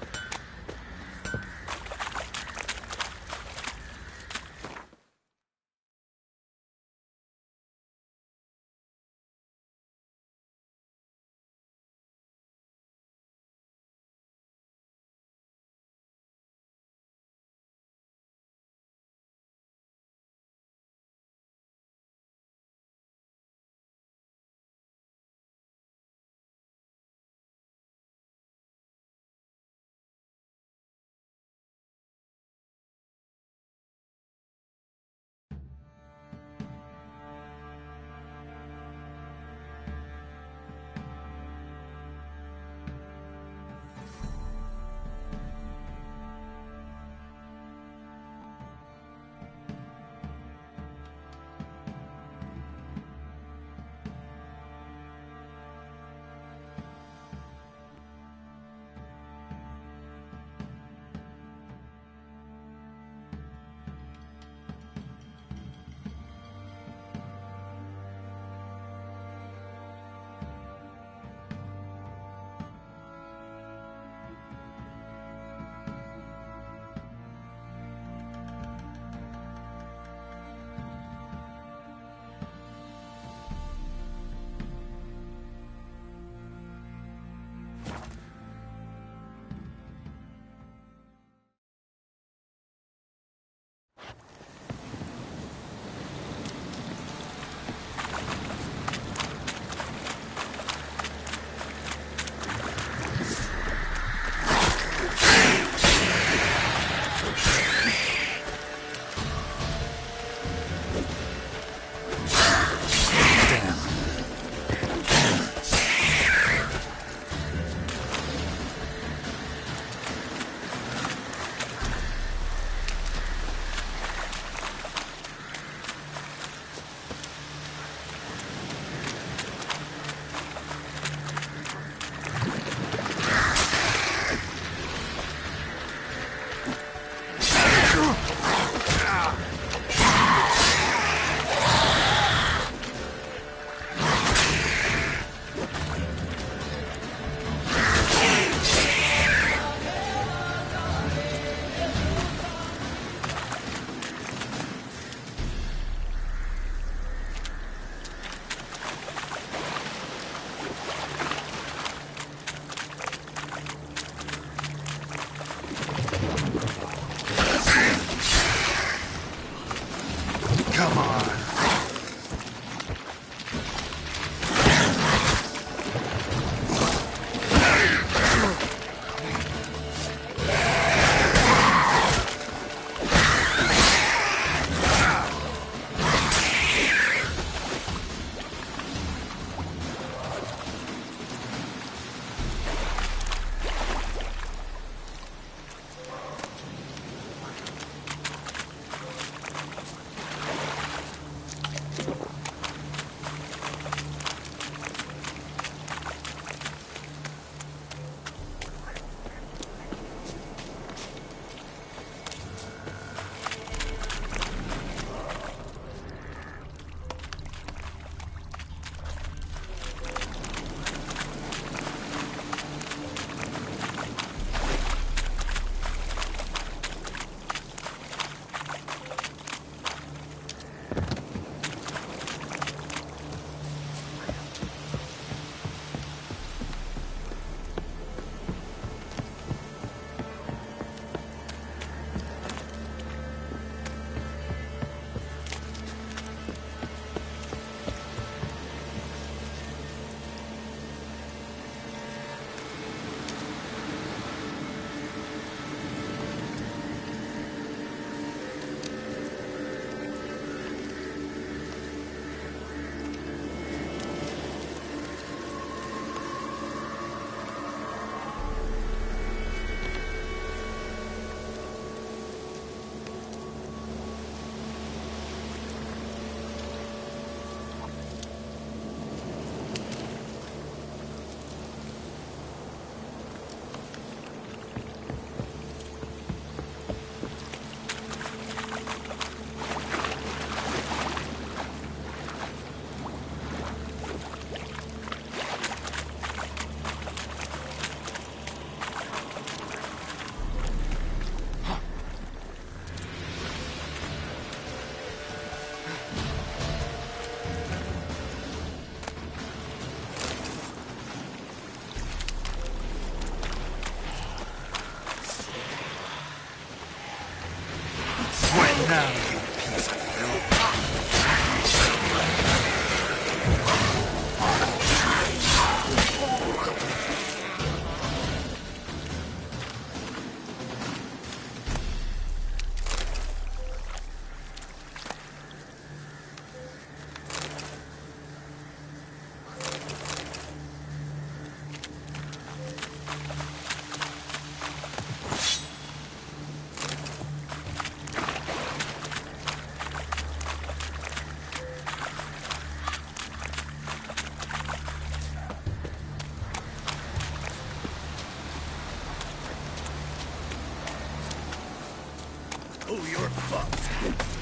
H: you're fucked.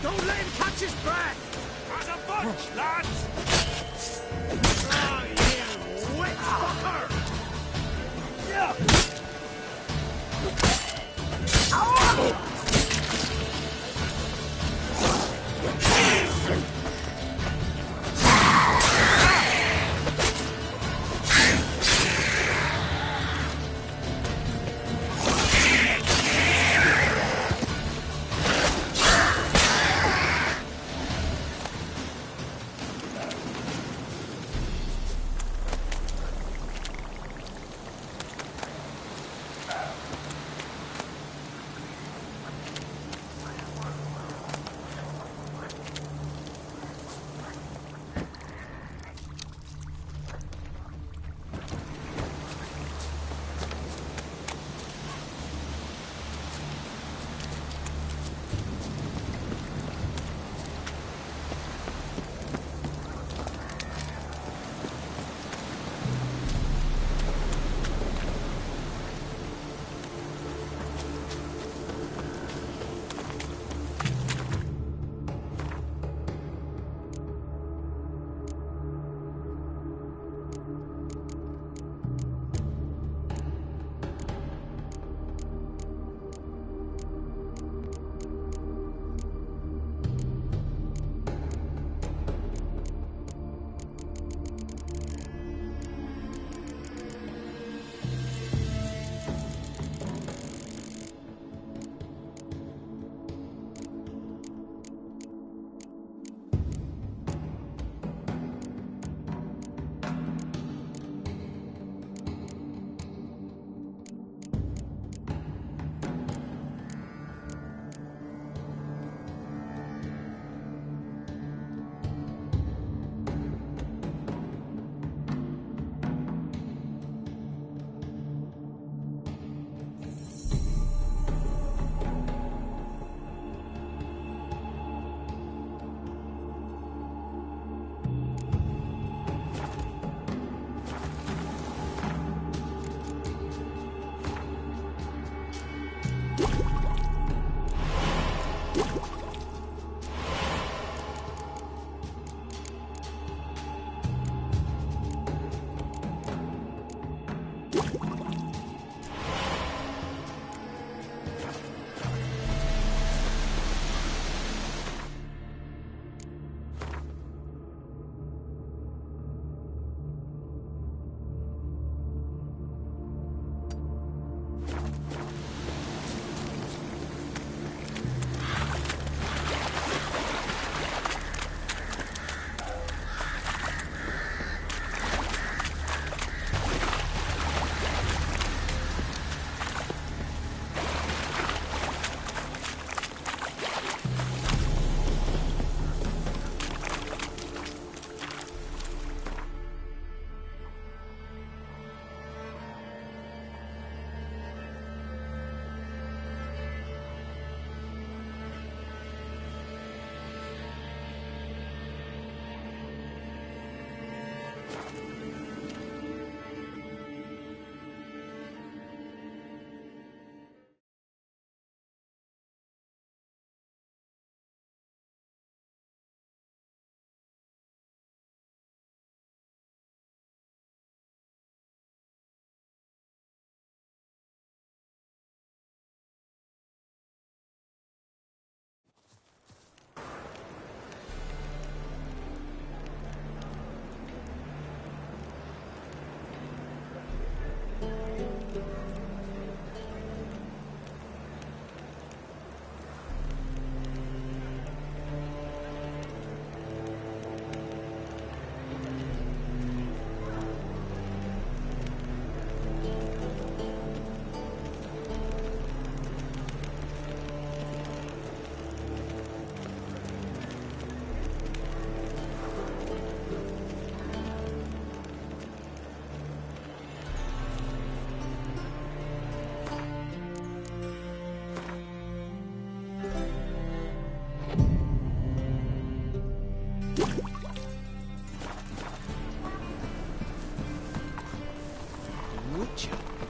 H: Don't let him catch his breath. As a bunch, lads. Oh, you witch fucker. Yeah.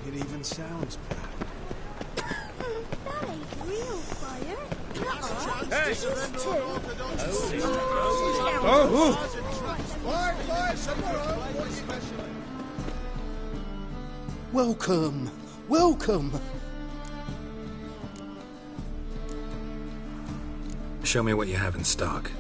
D: It even sounds bad.
V: That ain't real fire.
I: Welcome, welcome.
K: Show me what you have in stock.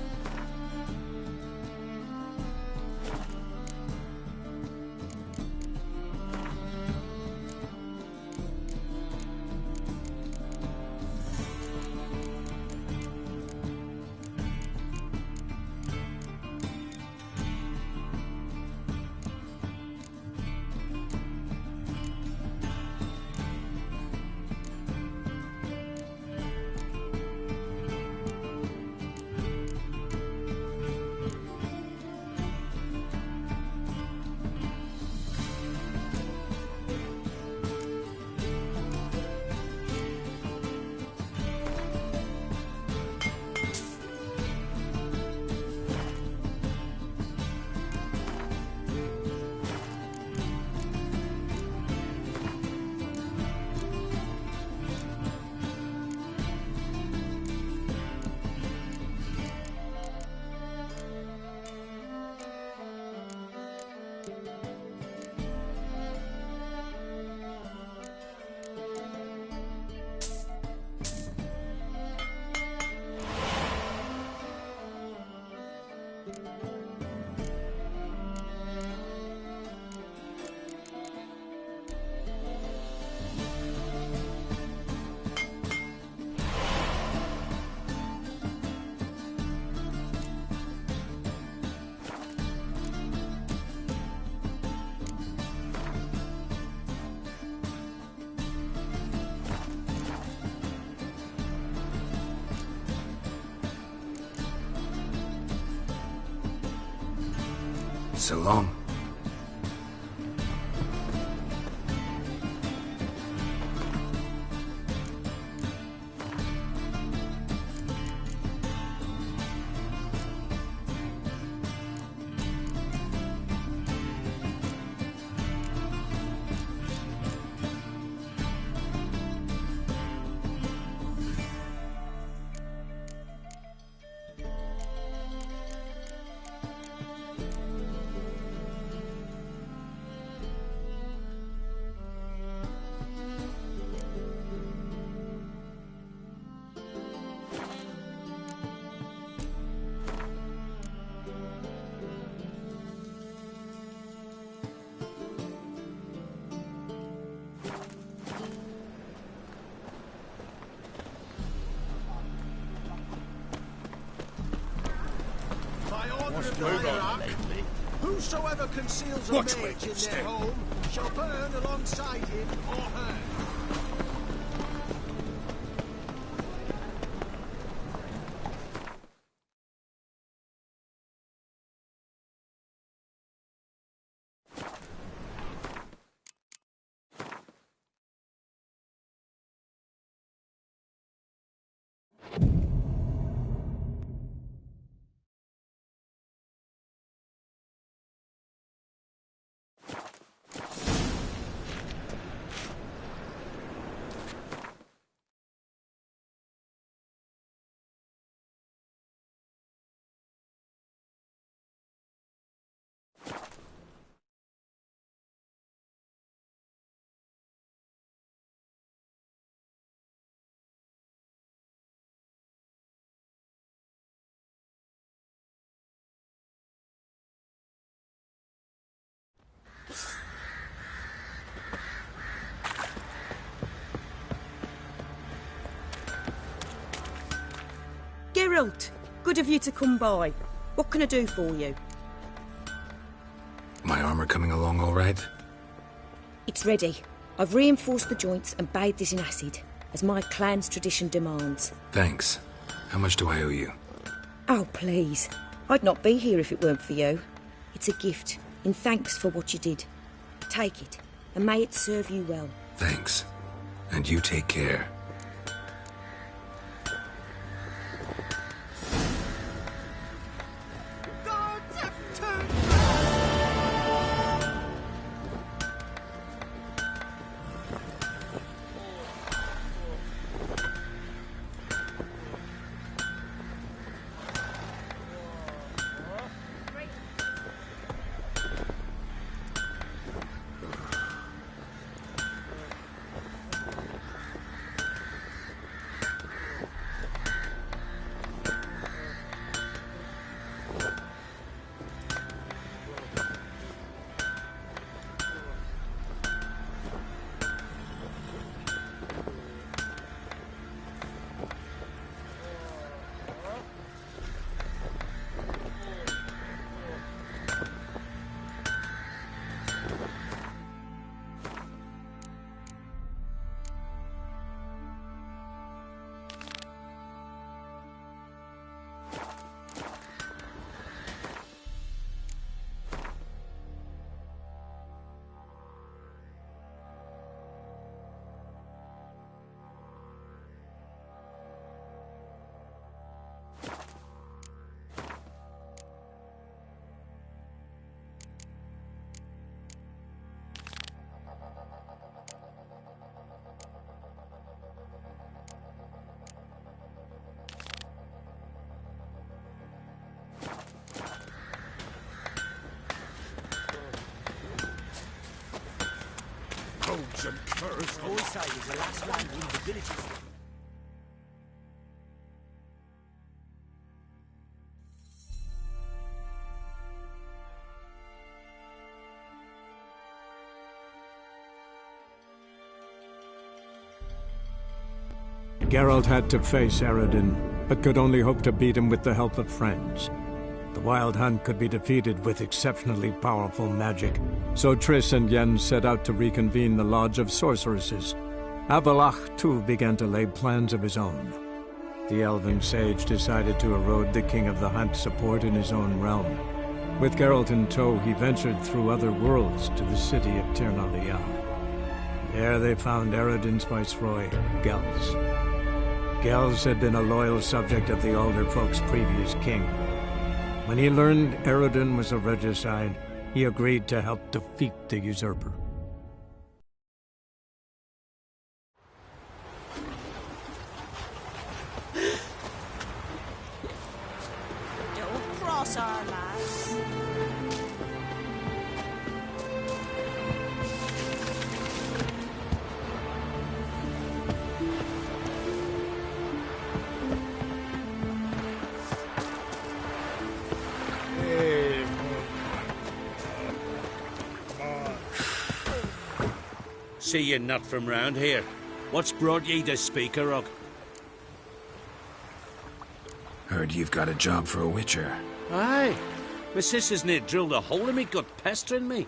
K: So long.
H: Whosoever conceals a mage in their home shall burn alongside him or her.
Q: Geralt, good of you to come by. What can I do for you?
K: My armor coming along all right?
Q: It's ready. I've reinforced the joints and bathed it in acid, as my clan's tradition demands.
K: Thanks. How much do I owe you?
Q: Oh, please. I'd not be here if it weren't for you. It's a gift, in thanks for what you did. Take it, and may it serve you well.
K: Thanks. And you take care.
H: rogues and curs.
M: Boyside is the last one in the village.
B: Geralt had to face Eredin, but could only hope to beat him with the help of friends. The Wild Hunt could be defeated with exceptionally powerful magic, so Triss and Yen set out to reconvene the Lodge of Sorceresses. Avallac'h, too, began to lay plans of his own. The elven sage decided to erode the King of the Hunt's support in his own realm. With Geralt in tow, he ventured through other worlds to the city of Tir na Lial. There they found Eredin's viceroy, Gels. Gels had been a loyal subject of the Alder Folk's previous king. When he learned Eredin was a regicide, he agreed to help defeat the usurper.
T: Don't cross our lads.
J: See you're not from round here. What's brought ye to Speakerrock?
K: Heard you've got a job for a witcher.
J: Aye. My sister's near drilled a hole in me, gut pestering me.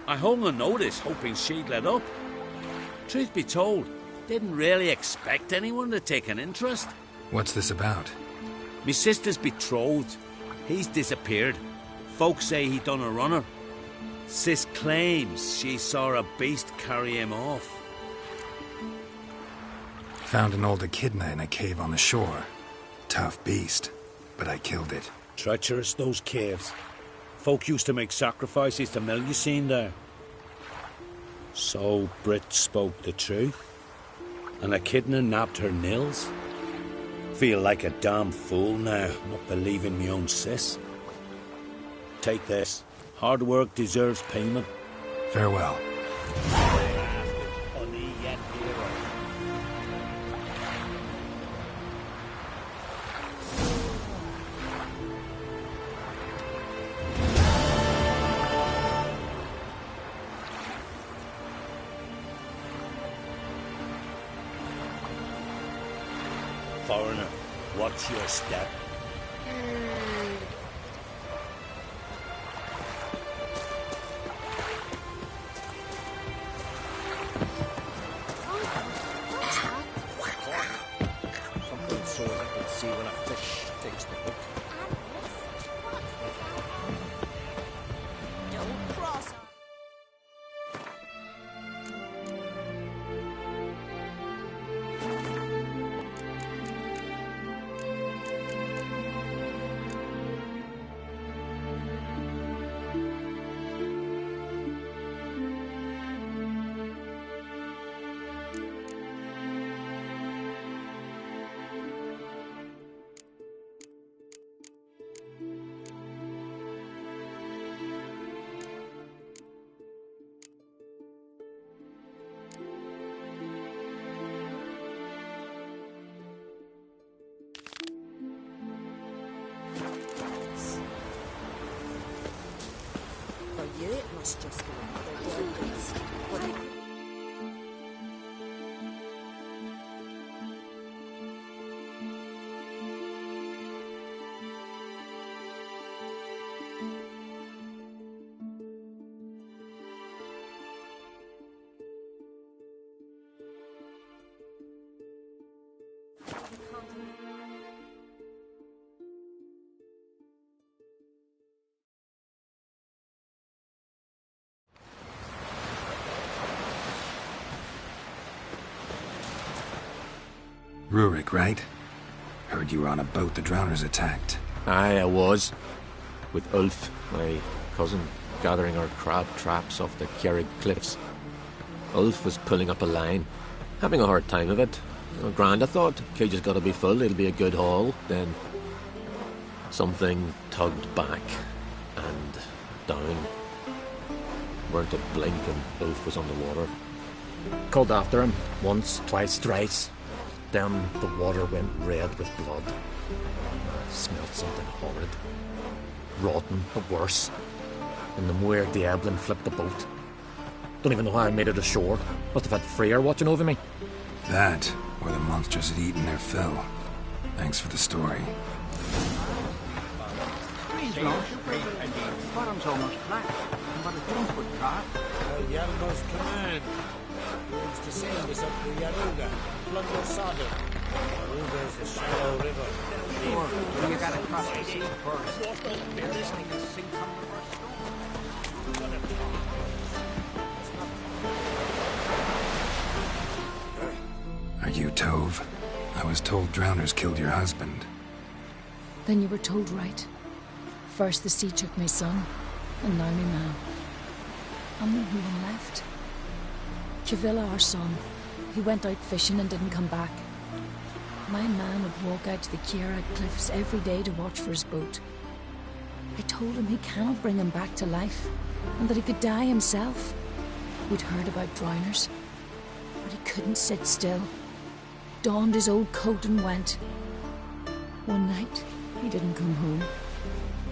J: I hung on notice, hoping she'd let up. Truth be told, didn't really expect anyone to take an interest.
K: What's this about?
J: Me sister's betrothed. He's disappeared. Folks say he done a runner. Sis claims she saw a beast carry him off.
K: Found an old echidna in a cave on the shore. Tough beast, but I killed it.
J: Treacherous, those caves. Folk used to make sacrifices to mill you seen there. So Brit spoke the truth. An echidna nabbed her nils. Feel like a damn fool now, not believing me own sis. Take this. Hard work deserves payment.
K: Farewell.
J: Foreigner, watch your step.
H: Something so I can see when a fish takes the hook.
T: Don't cross. For you, it must just be another day beast. What do you...
K: Rurik, right? Heard you were on a boat the drowners attacked.
D: Aye, I was. With Ulf, my cousin, gathering our crab traps off the Kjerrig cliffs. Ulf was pulling up a line, having a hard time of it. Grand, I thought. Cage has got to be full, it'll be a good haul. Then something tugged back and down. Weren't a blink and Ulf was on the water. Called after him once, twice, thrice. Then the water went red with blood. I smelled something horrid. Rotten, but worse. And the Muir Diablin flipped the boat. Don't even know how I made it ashore. Must have had Freyr watching over me.
K: That, or the monsters had eaten their fill. Thanks for the story.
H: Bottom's almost flat, but a 10-foot car.
J: Yargo's command. Means to send us up the Yaruga, Plunder Sada. Yaruga's a shallow river.
H: Sure, you gotta cross the sea first. This thing is sink from the first
K: Are you Tove? I was told drowners killed your husband.
N: Then you were told right. First the sea took my son, and now me man. I'm the only one left. Chavilla, our son, he went out fishing and didn't come back. My man would walk out to the Kierad cliffs every day to watch for his boat. I told him he cannot bring him back to life, and that he could die himself. We'd heard about drowners, but he couldn't sit still. Donned his old coat and went. One night, he didn't come home.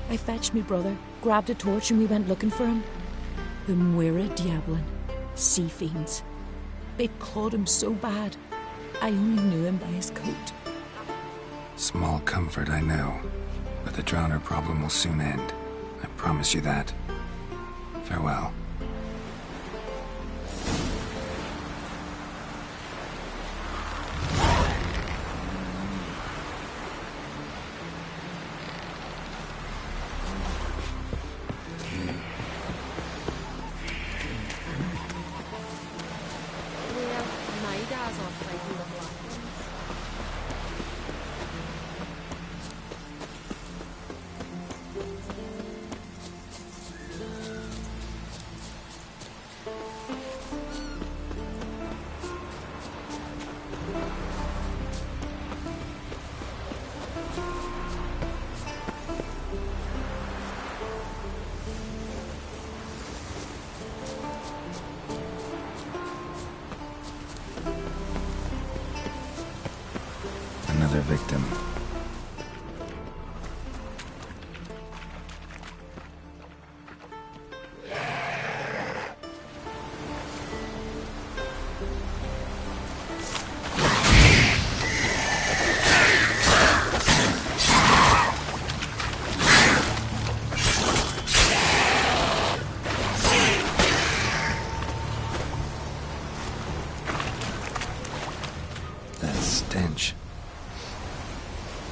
N: I fetched me brother, grabbed a torch, and we went looking for him. The Muir Diablin, sea fiends. They'd clawed him so bad, I only knew him by his coat.
K: Small comfort, I know. But the drowner problem will soon end. I promise you that. Farewell. Another victim. That stench.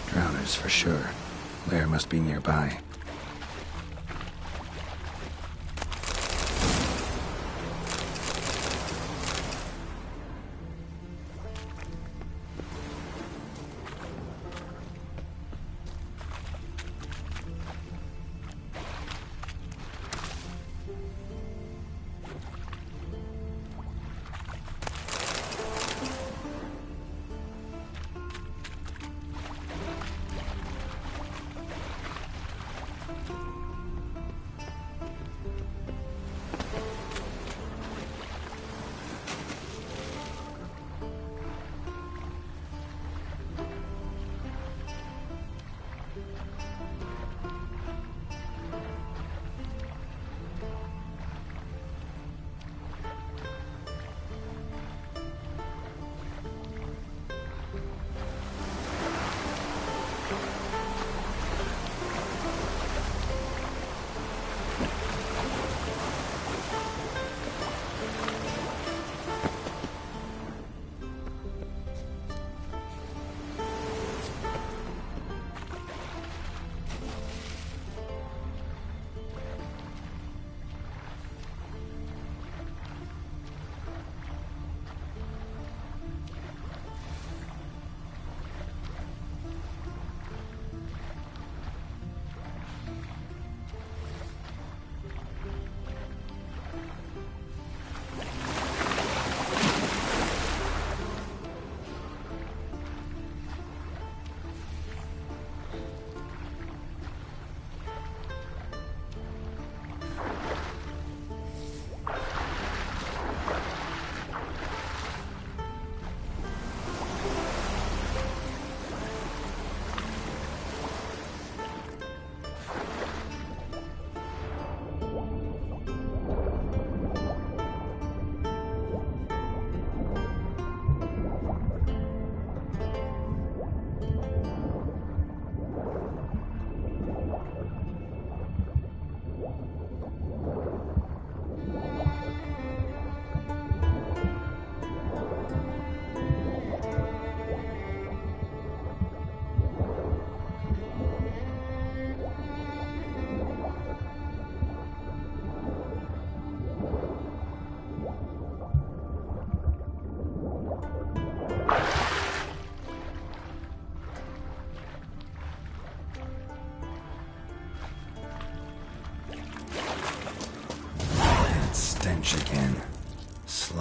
K: Drowners for sure. Lair must be nearby.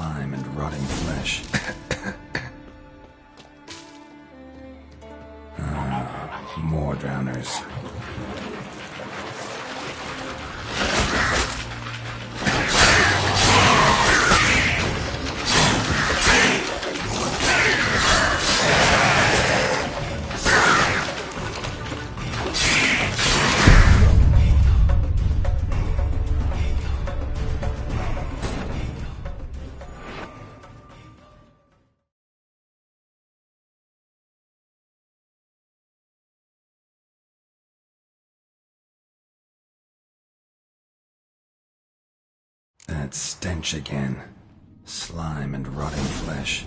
K: slime and rotting flesh. More drowners. That stench again. Slime and rotting flesh.